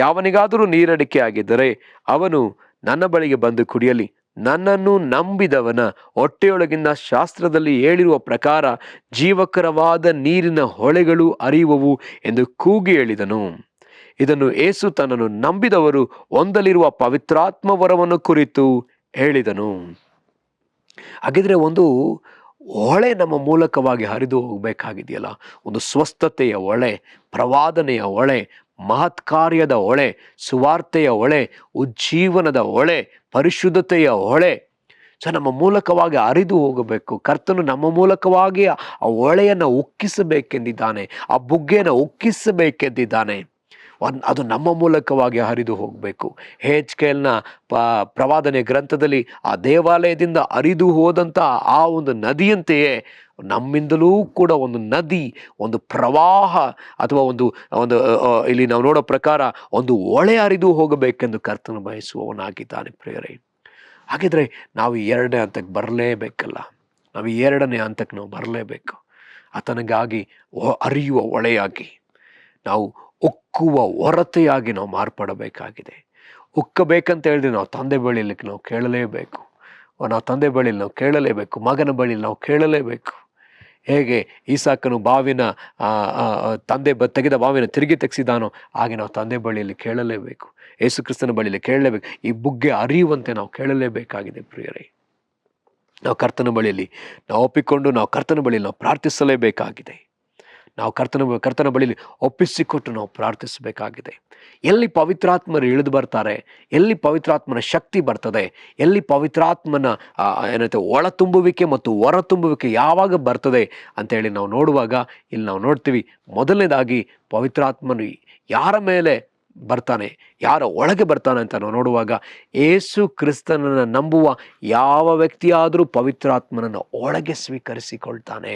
ಯಾವನಿಗಾದರೂ ನೀರಡಿಕೆ ಆಗಿದ್ದರೆ ಅವನು ನನ್ನ ಬಳಿಗೆ ಬಂದು ಕುಡಿಯಲಿ. ನನ್ನನ್ನು ನಂಬಿದವನ ಹೊಟ್ಟೆಯೊಳಗಿಂದ ಶಾಸ್ತ್ರದಲ್ಲಿ ಹೇಳಿರುವ ಪ್ರಕಾರ ಜೀವಕರವಾದ ನೀರಿನ ಹೊಳೆಗಳು ಹರಿಯುವವು ಎಂದು ಕೂಗಿ ಹೇಳಿದನು. ಇದನ್ನು ಯೇಸು ತನ್ನನ್ನು ನಂಬಿದವರು ಹೊಂದಲಿರುವ ಪವಿತ್ರಾತ್ಮ ವರವನ್ನು ಕುರಿತು ಹೇಳಿದನು. ಹಾಗಿದ್ರೆ ಒಂದು ಹೊಳೆ ನಮ್ಮ ಮೂಲಕವಾಗಿ ಹರಿದು ಹೋಗಬೇಕಾಗಿದೆಯಲ್ಲ, ಒಂದು ಸ್ವಸ್ಥತೆಯ ಹೊಳೆ, ಪ್ರವಾದನೆಯ ಹೊಳೆ, ಮಹತ್ ಕಾರ್ಯದ ಹೊಳೆ, ಸುವಾರ್ತೆಯ ಹೊಳೆ, ಉಜ್ಜೀವನದ ಹೊಳೆ, ಪರಿಶುದ್ಧತೆಯ ಹೊಳೆ. ಸೊ ನಮ್ಮ ಮೂಲಕವಾಗಿ ಹರಿದು ಹೋಗಬೇಕು. ಕರ್ತನು ನಮ್ಮ ಮೂಲಕವಾಗಿ ಆ ಹೊಳೆಯನ್ನು ಉಕ್ಕಿಸಬೇಕೆಂದಿದ್ದಾನೆ, ಆ ಬುಗ್ಗೆಯನ್ನು ಉಕ್ಕಿಸಬೇಕೆಂದಿದ್ದಾನೆ. ಅದು ನಮ್ಮ ಮೂಲಕವಾಗಿ ಹರಿದು ಹೋಗಬೇಕು. HKLನ ಪ್ರವಾದನೆ ಗ್ರಂಥದಲ್ಲಿ ಆ ದೇವಾಲಯದಿಂದ ಹರಿದು ಹೋದಂಥ ಆ ಒಂದು ನದಿಯಂತೆಯೇ ನಮ್ಮಿಂದಲೂ ಕೂಡ ಒಂದು ನದಿ, ಒಂದು ಪ್ರವಾಹ ಅಥವಾ ಒಂದು ಇಲ್ಲಿ ನಾವು ನೋಡೋ ಪ್ರಕಾರ ಒಂದು ಹೊಳೆ ಹರಿದು ಹೋಗಬೇಕೆಂದು ಕರ್ತನು ಬಯಸುವವನಾಗಿದ್ದಾನೆ ಪ್ರಿಯರೇ. ಹಾಗಿದ್ರೆ ನಾವು 2ನೇ ಹಂತಕ್ಕೆ ಬರಲೇಬೇಕಲ್ಲ, ನಾವು 2ನೇ ಹಂತಕ್ಕೆ ನಾವು ಬರಲೇಬೇಕು. ಆತನಿಗಾಗಿ ಹರಿಯುವ ಹೊಳೆಯಾಗಿ, ನಾವು ಉಕ್ಕುವ ಹೊರತೆಯಾಗಿ ನಾವು ಮಾರ್ಪಡಬೇಕಾಗಿದೆ. ಉಕ್ಕಬೇಕಂತ ಹೇಳಿದ್ರೆ ನಾವು ತಂದೆ ಬಳಿಯಲ್ಲಿ ನಾವು ಕೇಳಲೇಬೇಕು, ತಂದೆ ಬಳಿಯಲ್ಲಿ ನಾವು ಕೇಳಲೇಬೇಕು, ಮಗನ ಬಳಿಯಲ್ಲಿ ನಾವು ಕೇಳಲೇಬೇಕು. ಹೇಗೆ ಈಸಾಕನು ಬಾವಿನ ತಂದೆ ತೆಗೆದ ಬಾವಿನ ತಿರುಗಿ ತೆಗೆಸಿದಾನೋ ಹಾಗೆ ನಾವು ತಂದೆ ಬಳಿಯಲ್ಲಿ ಕೇಳಲೇಬೇಕು, ಯೇಸು ಕ್ರಿಸ್ತನ ಬಳಿಯಲ್ಲಿ ಕೇಳಲೇಬೇಕು. ಈ ಬುಗ್ಗೆ ಅರಿಯುವಂತೆ ನಾವು ಕೇಳಲೇಬೇಕಾಗಿದೆ ಪ್ರಿಯರೇ. ನಾವು ಕರ್ತನ ಬಳಿಯಲ್ಲಿ ನಾವು ಒಪ್ಪಿಕೊಂಡು ನಾವು ಕರ್ತನ ಬಳಿಯಲ್ಲಿ ನಾವು ಪ್ರಾರ್ಥಿಸಲೇಬೇಕಾಗಿದೆ. ನಾವು ಕರ್ತನ ಬಳಿಲಿ ಒಪ್ಪಿಸಿಕೊಟ್ಟು ನಾವು ಪ್ರಾರ್ಥಿಸಬೇಕಾಗಿದೆ. ಎಲ್ಲಿ ಪವಿತ್ರಾತ್ಮರು ಇಳಿದು ಬರ್ತಾರೆ, ಎಲ್ಲಿ ಪವಿತ್ರಾತ್ಮನ ಶಕ್ತಿ ಬರ್ತದೆ, ಎಲ್ಲಿ ಪವಿತ್ರಾತ್ಮನ ಏನಂತೆ ಒಳ ತುಂಬುವಿಕೆ ಮತ್ತು ಹೊರ ತುಂಬುವಿಕೆ ಯಾವಾಗ ಬರ್ತದೆ ಅಂತೇಳಿ ನಾವು ನೋಡುವಾಗ ಇಲ್ಲಿ ನಾವು ನೋಡ್ತೀವಿ, ಮೊದಲನೇದಾಗಿ ಪವಿತ್ರಾತ್ಮನು ಯಾರ ಮೇಲೆ ಬರ್ತಾನೆ, ಯಾರ ಒಳಗೆ ಬರ್ತಾನೆ ಅಂತ ನಾವು ನೋಡುವಾಗ, ಯೇಸು ಕ್ರಿಸ್ತನನ್ನು ನಂಬುವ ಯಾವ ವ್ಯಕ್ತಿಯಾದರೂ ಪವಿತ್ರಾತ್ಮನನ್ನು ಒಳಗೆ ಸ್ವೀಕರಿಸಿಕೊಳ್ತಾನೆ.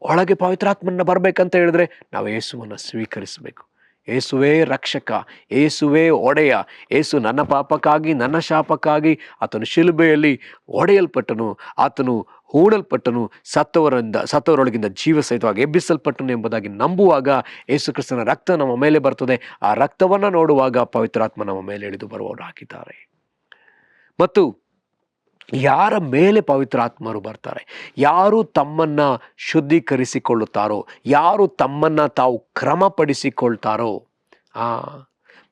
ಒಳಗೆ ಪವಿತ್ರಾತ್ಮನ ಬರಬೇಕಂತ ಹೇಳಿದ್ರೆ ನಾವು ಯೇಸುವನ್ನು ಸ್ವೀಕರಿಸಬೇಕು. ಯೇಸುವೇ ರಕ್ಷಕ, ಯೇಸುವೇ ಒಡೆಯ, ಯೇಸು ನನ್ನ ಪಾಪಕ್ಕಾಗಿ ನನ್ನ ಶಾಪಕ್ಕಾಗಿ ಆತನು ಶಿಲುಬೆಯಲ್ಲಿ ಒಡೆಯಲ್ಪಟ್ಟನು, ಆತನು ಹೂಡಲ್ಪಟ್ಟನು, ಸತ್ತವರೊಳಗಿಂದ ಜೀವ ಸಹಿತವಾಗಿ ಎಬ್ಬಿಸಲ್ಪಟ್ಟನು ಎಂಬುದಾಗಿ ನಂಬುವಾಗ ಯೇಸು ಕ್ರಿಸ್ತನ ರಕ್ತ ನಮ್ಮ ಮೇಲೆ ಬರ್ತದೆ. ಆ ರಕ್ತವನ್ನು ನೋಡುವಾಗ ಪವಿತ್ರಾತ್ಮ ನಮ್ಮ ಮೇಲೆ ಇಳಿದು ಬರುವವರಾಗಿದ್ದಾರೆ. ಮತ್ತು ಯಾರ ಮೇಲೆ ಪವಿತ್ರಾತ್ಮರು ಬರ್ತಾರೆ, ಯಾರು ತಮ್ಮನ್ನ ಶುದ್ಧೀಕರಿಸಿಕೊಳ್ಳುತ್ತಾರೋ, ಯಾರು ತಮ್ಮನ್ನ ತಾವು ಕ್ರಮಪಡಿಸಿಕೊಳ್ತಾರೋ,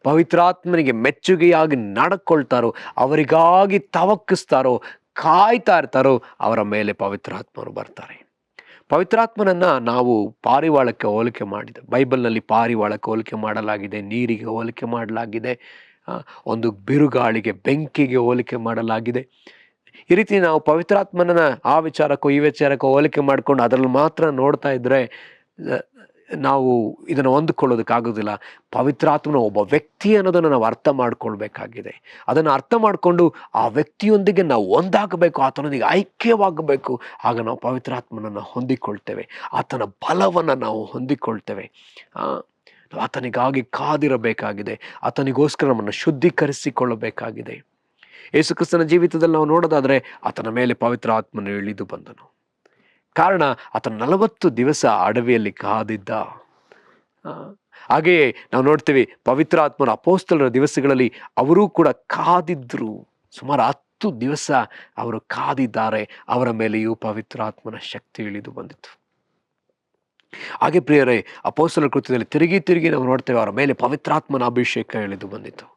ಪವಿತ್ರಾತ್ಮನಿಗೆ ಮೆಚ್ಚುಗೆಯಾಗಿ ನಡ್ಕೊಳ್ತಾರೋ, ಅವರಿಗಾಗಿ ತವಕಿಸ್ತಾರೋ, ಕಾಯ್ತಾ ಇರ್ತಾರೋ, ಅವರ ಮೇಲೆ ಪವಿತ್ರಾತ್ಮರು ಬರ್ತಾರೆ. ಪವಿತ್ರಾತ್ಮನನ್ನ ನಾವು ಪಾರಿವಾಳಕ್ಕೆ ಹೋಲಿಕೆ ಮಾಡಿದೆ. ಬೈಬಲ್ನಲ್ಲಿ ಪಾರಿವಾಳಕ್ಕೆ ಹೋಲಿಕೆ ಮಾಡಲಾಗಿದೆ, ನೀರಿಗೆ ಹೋಲಿಕೆ ಮಾಡಲಾಗಿದೆ, ಒಂದು ಬಿರುಗಾಳಿಗೆ, ಬೆಂಕಿಗೆ ಹೋಲಿಕೆ ಮಾಡಲಾಗಿದೆ. ಈ ರೀತಿ ನಾವು ಪವಿತ್ರಾತ್ಮನ ಆ ವಿಚಾರಕ್ಕೂ ಈ ವಿಚಾರಕ್ಕೂ ಹೋಲಿಕೆ ಮಾಡಿಕೊಂಡು ಅದರಲ್ಲಿ ಮಾತ್ರ ನೋಡ್ತಾ ಇದ್ರೆ ನಾವು ಇದನ್ನು ಹೊಂದಿಕೊಳ್ಳೋದಕ್ಕಾಗೋದಿಲ್ಲ. ಪವಿತ್ರಾತ್ಮನ ಒಬ್ಬ ವ್ಯಕ್ತಿ ಅನ್ನೋದನ್ನು ನಾವು ಅರ್ಥ ಮಾಡ್ಕೊಳ್ಬೇಕಾಗಿದೆ. ಅದನ್ನು ಅರ್ಥ ಮಾಡಿಕೊಂಡು ಆ ವ್ಯಕ್ತಿಯೊಂದಿಗೆ ನಾವು ಒಂದಾಗಬೇಕು, ಆತನೊಂದಿಗೆ ಐಕ್ಯವಾಗಬೇಕು. ಆಗ ನಾವು ಪವಿತ್ರಾತ್ಮನನ್ನು ಹೊಂದಿಕೊಳ್ತೇವೆ, ಆತನ ಬಲವನ್ನು ನಾವು ಹೊಂದಿಕೊಳ್ತೇವೆ. ಆತನಿಗಾಗಿ ಕಾದಿರಬೇಕಾಗಿದೆ, ಆತನಿಗೋಸ್ಕರ ನಮ್ಮನ್ನು ಶುದ್ಧೀಕರಿಸಿಕೊಳ್ಳಬೇಕಾಗಿದೆ. ಯೇಸು ಕ್ರಿಸ್ತನ ಜೀವಿತದಲ್ಲಿ ನಾವು ನೋಡೋದಾದರೆ ಆತನ ಮೇಲೆ ಪವಿತ್ರ ಆತ್ಮನು ಇಳಿದು ಬಂದನು. ಕಾರಣ ಆತನ 40 ದಿವಸ ಅಡವಿಯಲ್ಲಿ ಕಾದಿದ್ದ. ಹಾಗೆಯೇ ನಾವು ನೋಡ್ತೀವಿ, ಪವಿತ್ರ ಆತ್ಮನ ಅಪೊಸ್ತಲರ ದಿವಸಗಳಲ್ಲಿ ಅವರೂ ಕೂಡ ಕಾದಿದ್ರು. ಸುಮಾರು 10 ದಿವಸ ಅವರು ಕಾದಿದ್ದಾರೆ. ಅವರ ಮೇಲೆಯೂ ಪವಿತ್ರಾತ್ಮನ ಶಕ್ತಿ ಇಳಿದು ಬಂದಿತ್ತು. ಹಾಗೆ ಪ್ರಿಯರೇ, ಅಪೊಸ್ತಲರ ಕೃತ್ಯದಲ್ಲಿ ತಿರುಗಿ ನಾವು ನೋಡ್ತೇವೆ, ಅವರ ಮೇಲೆ ಪವಿತ್ರಾತ್ಮನ ಅಭಿಷೇಕ ಇಳಿದು ಬಂದಿತ್ತು.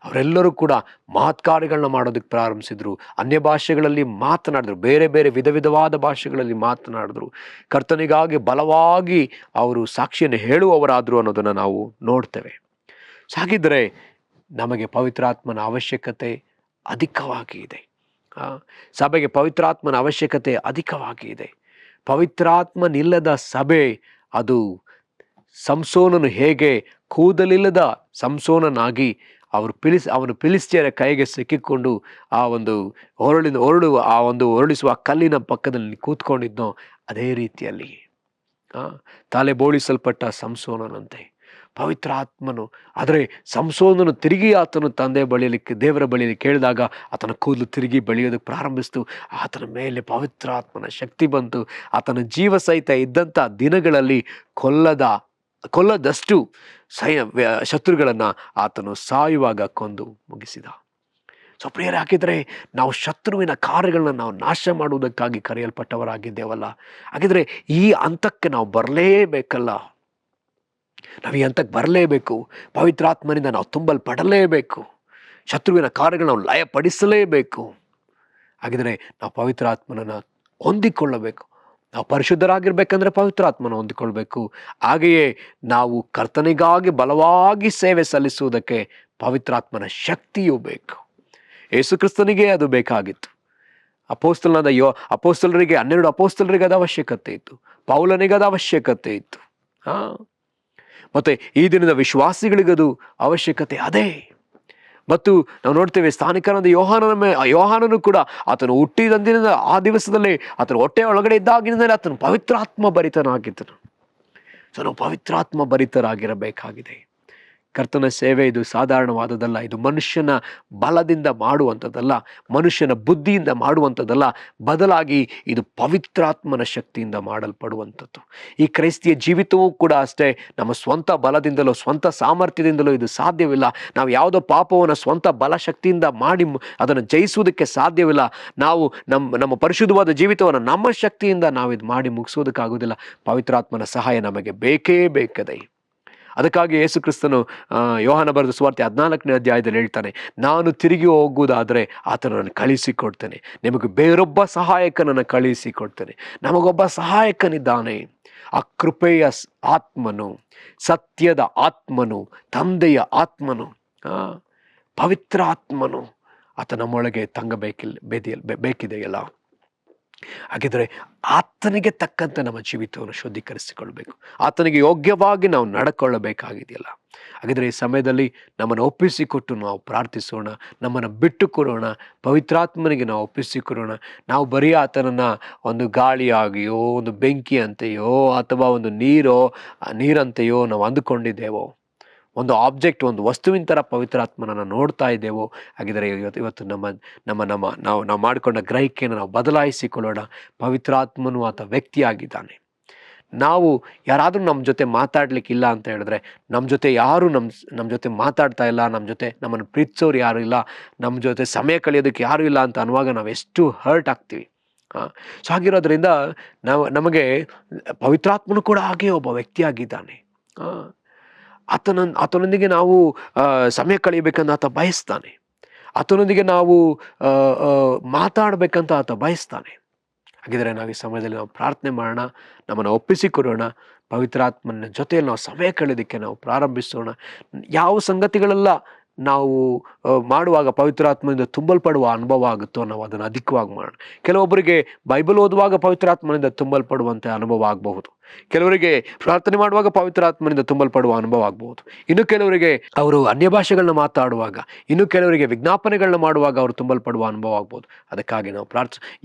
ಅವರೆಲ್ಲರೂ ಕೂಡ ಮಹತ್ಕಾರ್ಯಗಳನ್ನ ಮಾಡೋದಕ್ಕೆ ಪ್ರಾರಂಭಿಸಿದ್ರು. ಅನ್ಯ ಭಾಷೆಗಳಲ್ಲಿ ಮಾತನಾಡಿದ್ರು, ಬೇರೆ ಬೇರೆ ವಿಧವಾದ ಭಾಷೆಗಳಲ್ಲಿ ಮಾತನಾಡಿದ್ರು. ಕರ್ತನಿಗಾಗಿ ಬಲವಾಗಿ ಅವರು ಸಾಕ್ಷಿಯನ್ನು ಹೇಳುವವರಾದರು ಅನ್ನೋದನ್ನು ನಾವು ನೋಡ್ತೇವೆ. ಹಾಗಿದ್ದರೆ ನಮಗೆ ಪವಿತ್ರಾತ್ಮನ ಅವಶ್ಯಕತೆ ಅಧಿಕವಾಗಿ ಇದೆ. ಸಭೆಗೆ ಪವಿತ್ರಾತ್ಮನ ಅವಶ್ಯಕತೆ ಅಧಿಕವಾಗಿ ಇದೆ. ಪವಿತ್ರಾತ್ಮನಿಲ್ಲದ ಸಭೆ ಅದು ಸಂಸೋನನು ಹೇಗೆ ಕೂದಲಿಲ್ಲದ ಸಂಸೋನನಾಗಿ ಅವನು ಫಿಲಿಸ್ಟಿಯರ ಕೈಗೆ ಸಿಕ್ಕಿಕೊಂಡು ಆ ಒಂದು ಹೊರಳಿಸುವ ಕಲ್ಲಿನ ಪಕ್ಕದಲ್ಲಿ ಕೂತ್ಕೊಂಡಿದ್ನೋ, ಅದೇ ರೀತಿಯಲ್ಲಿ ತಲೆ ಬೋಳಿಸಲ್ಪಟ್ಟ ಸಂಸೋನನಂತೆ ಪವಿತ್ರಾತ್ಮನು. ಆದರೆ ಸಂಸೋನನು ತಿರುಗಿ ಆತನು ದೇವರ ಬಳಿಯಲ್ಲಿ ಕೇಳಿದಾಗ ಆತನ ಕೂದಲು ತಿರುಗಿ ಬೆಳೆಯೋದಕ್ಕೆ ಪ್ರಾರಂಭಿಸ್ತು. ಆತನ ಮೇಲೆ ಪವಿತ್ರಾತ್ಮನ ಶಕ್ತಿ ಬಂತು. ಆತನ ಜೀವ ಸಹಿತ ಇದ್ದಂಥ ದಿನಗಳಲ್ಲಿ ಕೊಲ್ಲದಷ್ಟು ಶತ್ರುಗಳನ್ನು ಆತನು ಸಾಯುವಾಗ ಕೊಂದು ಮುಗಿಸಿದ. ಸೊ ಪ್ರಿಯರೇ, ಹಾಕಿದರೆ ನಾವು ಶತ್ರುವಿನ ಕಾರ್ಯಗಳನ್ನ ನಾವು ನಾಶ ಮಾಡುವುದಕ್ಕಾಗಿ ಕರೆಯಲ್ಪಟ್ಟವರಾಗಿದ್ದೇವಲ್ಲ. ಹಾಗಿದ್ರೆ ಈ ಹಂತಕ್ಕೆ ನಾವು ಬರಲೇಬೇಕಲ್ಲ. ನಾವು ಈ ಹಂತಕ್ಕೆ ಬರಲೇಬೇಕು. ಪವಿತ್ರಾತ್ಮನಿಂದ ನಾವು ತುಂಬಲ್ಪಡಲೇಬೇಕು. ಶತ್ರುವಿನ ಕಾರ್ಯಗಳನ್ನ ನಾವು ಲಯಪಡಿಸಲೇಬೇಕು. ಹಾಗಿದ್ರೆ ನಾವು ಪವಿತ್ರಾತ್ಮನನ್ನು ಹೊಂದಿಕೊಳ್ಳಬೇಕು. ನಾವು ಪರಿಶುದ್ಧರಾಗಿರ್ಬೇಕಂದ್ರೆ ಪವಿತ್ರಾತ್ಮನ ಹೊಂದಿಕೊಳ್ಬೇಕು. ಹಾಗೆಯೇ ನಾವು ಕರ್ತನಿಗಾಗಿ ಬಲವಾಗಿ ಸೇವೆ ಸಲ್ಲಿಸುವುದಕ್ಕೆ ಪವಿತ್ರಾತ್ಮನ ಶಕ್ತಿಯೂ ಬೇಕು. ಯೇಸು ಕ್ರಿಸ್ತನಿಗೆ ಅದು ಬೇಕಾಗಿತ್ತು. ಅಪೊಸ್ತಲರಿಗೆ 12 ಅಪೊಸ್ತಲರಿಗೆ ಅದು ಅವಶ್ಯಕತೆ ಇತ್ತು. ಪೌಲನಿಗೆ ಅದು ಅವಶ್ಯಕತೆ ಇತ್ತು. ಮತ್ತೆ ಈ ದಿನದ ವಿಶ್ವಾಸಿಗಳಿಗದು ಅವಶ್ಯಕತೆ ಅದೇ. ಮತ್ತು ನಾವು ನೋಡ್ತೇವೆ, ಸ್ಥಾನಿಕನಾದ ಯೋಹಾನನು ಕೂಡ ಆತನು ಹುಟ್ಟಿದಂದಿನಿಂದ ಆ ದಿವಸದಲ್ಲಿ ಆತನ ಹೊಟ್ಟೆ ಒಳಗಡೆ ಇದ್ದಾಗಿನಿಂದಲೇ ಆತನು ಪವಿತ್ರಾತ್ಮ ಭರಿತನಾಗಿದ್ದನು. ಸೊ ನಾವು ಪವಿತ್ರಾತ್ಮ ಭರಿತರಾಗಿರಬೇಕಾಗಿದೆ. ಕರ್ತನ ಸೇವೆ ಇದು ಸಾಧಾರಣವಾದದಲ್ಲ. ಇದು ಮನುಷ್ಯನ ಬಲದಿಂದ ಮಾಡುವಂಥದ್ದಲ್ಲ, ಮನುಷ್ಯನ ಬುದ್ಧಿಯಿಂದ ಮಾಡುವಂಥದ್ದಲ್ಲ. ಬದಲಾಗಿ ಇದು ಪವಿತ್ರಾತ್ಮನ ಶಕ್ತಿಯಿಂದ ಮಾಡಲ್ಪಡುವಂಥದ್ದು. ಈ ಕ್ರೈಸ್ತಿಯ ಜೀವಿತವೂ ಕೂಡ ಅಷ್ಟೇ. ನಮ್ಮ ಸ್ವಂತ ಬಲದಿಂದಲೋ ಸ್ವಂತ ಸಾಮರ್ಥ್ಯದಿಂದಲೋ ಇದು ಸಾಧ್ಯವಿಲ್ಲ. ನಾವು ಯಾವುದೋ ಪಾಪವನ್ನು ಸ್ವಂತ ಬಲಶಕ್ತಿಯಿಂದ ಮಾಡಿ ಅದನ್ನು ಜಯಿಸುವುದಕ್ಕೆ ಸಾಧ್ಯವಿಲ್ಲ. ನಾವು ನಮ್ಮ ಪರಿಶುದ್ಧವಾದ ಜೀವಿತವನ್ನು ನಮ್ಮ ಶಕ್ತಿಯಿಂದ ನಾವು ಇದು ಮಾಡಿ ಮುಗಿಸೋದಕ್ಕಾಗೋದಿಲ್ಲ. ಪವಿತ್ರಾತ್ಮನ ಸಹಾಯ ನಮಗೆ ಬೇಕೇ ಬೇಕದೆ. ಅದಕ್ಕಾಗಿ ಯೇಸು ಕ್ರಿಸ್ತನು ಯೋಹಾನ ಬರೆದ ಸುವಾರ್ತೆ 14ನೇ ಅಧ್ಯಾಯದಲ್ಲಿ ಹೇಳ್ತಾನೆ, ನಾನು ತಿರುಗಿ ಹೋಗುವುದಾದರೆ ಆತನನ್ನು ಕಳಿಸಿಕೊಡ್ತೇನೆ, ನಿಮಗೆ ಬೇರೊಬ್ಬ ಸಹಾಯಕನನ್ನು ಕಳಿಸಿಕೊಡ್ತೇನೆ. ನಮಗೊಬ್ಬ ಸಹಾಯಕನಿದ್ದಾನೆ, ಆ ಕೃಪೆಯ ಆತ್ಮನು, ಸತ್ಯದ ಆತ್ಮನು, ತಂದೆಯ ಆತ್ಮನು, ಪವಿತ್ರ ಆತ್ಮನು ಆತ ನಮ್ಮೊಳಗೆ ಬೇಕಿದೆಯಲ್ಲ. ಹಾಗಿದ್ರೆ ಆತನಿಗೆ ತಕ್ಕಂತೆ ನಮ್ಮ ಜೀವಿತವನ್ನು ಶುದ್ಧೀಕರಿಸಿಕೊಳ್ಬೇಕು, ಆತನಿಗೆ ಯೋಗ್ಯವಾಗಿ ನಾವು ನಡ್ಕೊಳ್ಳಬೇಕಾಗಿದೆಯಲ್ಲ. ಹಾಗಿದ್ರೆ ಈ ಸಮಯದಲ್ಲಿ ನಮ್ಮನ್ನು ಒಪ್ಪಿಸಿಕೊಟ್ಟು ನಾವು ಪ್ರಾರ್ಥಿಸೋಣ, ನಮ್ಮನ್ನು ಬಿಟ್ಟು ಕೊಡೋಣ, ಪವಿತ್ರಾತ್ಮನಿಗೆ ನಾವು ಒಪ್ಪಿಸಿಕೊಡೋಣ. ನಾವು ಬರೀ ಆತನನ್ನು ಒಂದು ಗಾಳಿಯಾಗಿಯೋ, ಒಂದು ಬೆಂಕಿ ಅಂತೆಯೋ, ಅಥವಾ ಒಂದು ನೀರಂತೆಯೋ ನಾವು ಅಂದುಕೊಂಡಿದ್ದೇವೋ, ಒಂದು ಆಬ್ಜೆಕ್ಟ್, ಒಂದು ವಸ್ತುವಿನ ಥರ ಪವಿತ್ರಾತ್ಮನನ್ನು ನೋಡ್ತಾ ಇದ್ದೇವೋ. ಹಾಗಿದ್ರೆ ಇವತ್ತು ನಾವು ಮಾಡಿಕೊಂಡ ಗ್ರಹಿಕೆಯನ್ನು ನಾವು ಬದಲಾಯಿಸಿಕೊಳ್ಳೋಣ. ಪವಿತ್ರಾತ್ಮನು ಆತ ವ್ಯಕ್ತಿಯಾಗಿದ್ದಾನೆ. ನಾವು ಯಾರಾದರೂ ನಮ್ಮ ಜೊತೆ ಮಾತಾಡ್ಲಿಕ್ಕಿಲ್ಲ ಅಂತ ಹೇಳಿದ್ರೆ, ನಮ್ಮ ಜೊತೆ ಯಾರು ನಮ್ಮ ಜೊತೆ ಮಾತಾಡ್ತಾ ಇಲ್ಲ, ನಮ್ಮನ್ನು ಪ್ರೀತಿಸೋರು ಯಾರು ಇಲ್ಲ, ನಮ್ಮ ಜೊತೆ ಸಮಯ ಕಳೆಯೋದಕ್ಕೆ ಯಾರು ಇಲ್ಲ ಅಂತ ಅನ್ನುವಾಗ ನಾವು ಎಷ್ಟು ಹರ್ಟ್ ಆಗ್ತೀವಿ. ಸೊ ಹಾಗಿರೋದ್ರಿಂದ ನಮಗೆ ಪವಿತ್ರಾತ್ಮನು ಕೂಡ ಹಾಗೆ ಒಬ್ಬ ವ್ಯಕ್ತಿಯಾಗಿದ್ದಾನೆ. ಆತನೊಂದಿಗೆ ನಾವು ಸಮಯ ಕಳೆಯಬೇಕಂತ ಆತ ಬಯಸ್ತಾನೆ, ಆತನೊಂದಿಗೆ ನಾವು ಮಾತಾಡಬೇಕಂತ ಆತ ಬಯಸ್ತಾನೆ. ಹಾಗಿದ್ರೆ ನಾವು ಈ ಸಮಯದಲ್ಲಿ ನಾವು ಪ್ರಾರ್ಥನೆ ಮಾಡೋಣ, ನಮ್ಮನ್ನು ಒಪ್ಪಿಸಿಕೊಡೋಣ, ಪವಿತ್ರಾತ್ಮನ ಜೊತೆಯಲ್ಲಿ ನಾವು ಸಮಯ ಕಳೆಯೋದಕ್ಕೆ ನಾವು ಪ್ರಾರಂಭಿಸೋಣ. ಯಾವ ಸಂಗತಿಗಳೆಲ್ಲ ನಾವು ಮಾಡುವಾಗ ಪವಿತ್ರಾತ್ಮನಿಂದ ತುಂಬಲ್ಪಡುವ ಅನುಭವ ಆಗುತ್ತೋ ನಾವು ಅದನ್ನು ಅಧಿಕವಾಗಿ ಮಾಡೋಣ. ಕೆಲವೊಬ್ಬರಿಗೆ ಬೈಬಲ್ ಓದುವಾಗ ಪವಿತ್ರಾತ್ಮನಿಂದ ತುಂಬಲ್ಪಡುವಂಥ ಅನುಭವ ಆಗಬಹುದು, ಕೆಲವರಿಗೆ ಪ್ರಾರ್ಥನೆ ಮಾಡುವಾಗ ಪವಿತ್ರಾತ್ಮನಿಂದ ತುಂಬಲ್ಪಡುವ ಅನುಭವ ಆಗಬಹುದು, ಇನ್ನು ಕೆಲವರಿಗೆ ಅವರು ಅನ್ಯ ಭಾಷೆಗಳನ್ನ ಮಾತಾಡುವಾಗ, ಇನ್ನು ಕೆಲವರಿಗೆ ವಿಜ್ಞಾಪನೆಗಳನ್ನ ಮಾಡುವಾಗ ಅವರು ತುಂಬಲ್ಪಡುವ ಅನುಭವ ಆಗ್ಬೋದು. ಅದಕ್ಕಾಗಿ ನಾವು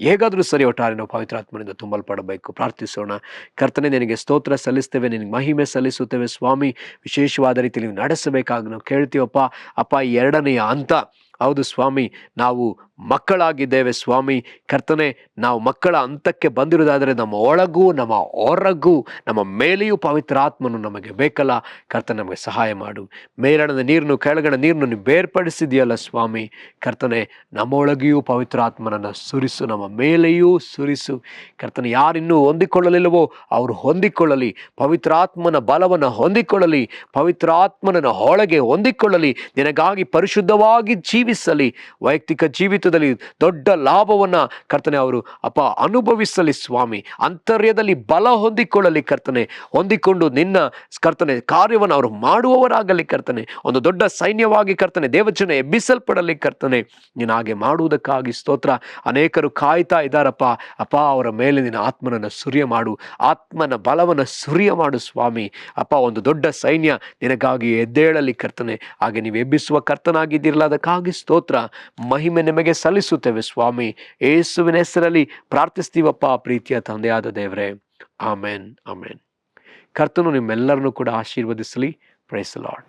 ಹೇಗಾದರೂ ಸರಿ ಒಟ್ಟಾರೆ ನಾವು ಪವಿತ್ರಾತ್ಮನಿಂದ ತುಂಬಲ್ಪಡಬೇಕು. ಪ್ರಾರ್ಥಿಸೋಣ. ಕರ್ತನೇ, ನಿನಗೆ ಸ್ತೋತ್ರ ಸಲ್ಲಿಸ್ತೇವೆ, ನಿನಗೆ ಮಹಿಮೆ ಸಲ್ಲಿಸುತ್ತೇವೆ ಸ್ವಾಮಿ. ವಿಶೇಷವಾದ ರೀತಿಯಲ್ಲಿ ನೀವು ನಡೆಸಬೇಕಾಗಿ ನಾವು ಕೇಳ್ತೀವಪ್ಪ. ಅಪ್ಪ, ಈ ಎರಡನೆಯ ಹಂತ, ಹೌದು ಸ್ವಾಮಿ, ನಾವು ಮಕ್ಕಳಾಗಿದ್ದೇವೆ ಸ್ವಾಮಿ. ಕರ್ತನೆ, ನಾವು ಮಕ್ಕಳ ಹಂತಕ್ಕೆ ಬಂದಿರೋದಾದರೆ ನಮ್ಮ ಒಳಗೂ ನಮ್ಮ ಹೊರಗೂ ನಮ್ಮ ಮೇಲೆಯೂ ಪವಿತ್ರಾತ್ಮನು ನಮಗೆ ಬೇಕಲ್ಲ. ಕರ್ತನೆ, ನಮಗೆ ಸಹಾಯ ಮಾಡು. ಮೇಲಣದ ನೀರನ್ನು ಕೆಳಗಣ ನೀರನ್ನು ನೀವು ಬೇರ್ಪಡಿಸಿದೆಯಲ್ಲ ಸ್ವಾಮಿ. ಕರ್ತನೆ, ನಮ್ಮೊಳಗೆಯೂ ಪವಿತ್ರಾತ್ಮನನ್ನು ಸುರಿಸು, ನಮ್ಮ ಮೇಲೆಯೂ ಸುರಿಸು. ಕರ್ತನೆ, ಯಾರಿನ್ನೂ ಹೊಂದಿಕೊಳ್ಳಲಿಲ್ಲವೋ ಅವರು ಹೊಂದಿಕೊಳ್ಳಲಿ, ಪವಿತ್ರಾತ್ಮನ ಬಲವನ್ನು ಹೊಂದಿಕೊಳ್ಳಲಿ, ಪವಿತ್ರಾತ್ಮನನ್ನು ಒಳಗೆ ಹೊಂದಿಕೊಳ್ಳಲಿ, ನಿನಗಾಗಿ ಪರಿಶುದ್ಧವಾಗಿ ಜೀವಿಸಲಿ, ವೈಯಕ್ತಿಕ ಜೀವಿತ ದೊಡ್ಡ ಲಾಭವನ್ನ ಕರ್ತನೆ ಅವರು ಅನುಭವಿಸಲಿ ಸ್ವಾಮಿ. ಅಂತರ್ಯದಲ್ಲಿ ಬಲ ಹೊಂದಿಕೊಳ್ಳಲಿ ಕರ್ತನೆ, ಹೊಂದಿಕೊಂಡು ನಿನ್ನ ಕರ್ತನೆ ಕಾರ್ಯವನ್ನು ಅವರು ಮಾಡುವವರಾಗಲಿ ಕರ್ತನೆ. ಒಂದು ದೊಡ್ಡ ಸೈನ್ಯವಾಗಿ ಕರ್ತನೆ ದೇವಜನ ಎಬ್ಬಿಸಲ್ಪಡಲಿ ಕರ್ತನೆ. ನೀನು ಹಾಗೆ ಮಾಡುವುದಕ್ಕಾಗಿ ಸ್ತೋತ್ರ. ಅನೇಕರು ಕಾಯ್ತಾ ಇದ್ದಾರಪ್ಪ. ಅಪ್ಪ, ಅವರ ಮೇಲೆ ನಿನ್ನ ಆತ್ಮನನ್ನು ಸುರಿಯ ಮಾಡು, ಆತ್ಮನ ಬಲವನ್ನು ಸುರಿಯ ಮಾಡು ಸ್ವಾಮಿ. ಅಪ್ಪ, ಒಂದು ದೊಡ್ಡ ಸೈನ್ಯ ನಿನಗಾಗಿ ಎದ್ದೇಳಲಿ ಕರ್ತನೆ. ಹಾಗೆ ನೀವು ಎಬ್ಬಿಸುವ ಕರ್ತನಾಗಿದ್ದಿರಲ್ಲ, ಅದಕ್ಕಾಗಿ ಸ್ತೋತ್ರ. ಮಹಿಮೆ ನಿಮಗೆ ಸಲ್ಲಿಸುತ್ತೇವೆ ಸ್ವಾಮಿ. ಯೇಸುವಿನ ಹೆಸರಲ್ಲಿ ಪ್ರಾರ್ಥಿಸ್ತೀವಪ್ಪ, ಪ್ರೀತಿಯ ತಂದೆಯಾದ ದೇವರೇ. Amen, amen. ಕರ್ತನು ನಿಮ್ಮೆಲ್ಲರನ್ನು ಕೂಡ ಆಶೀರ್ವದಿಸಲಿ. Praise the lord.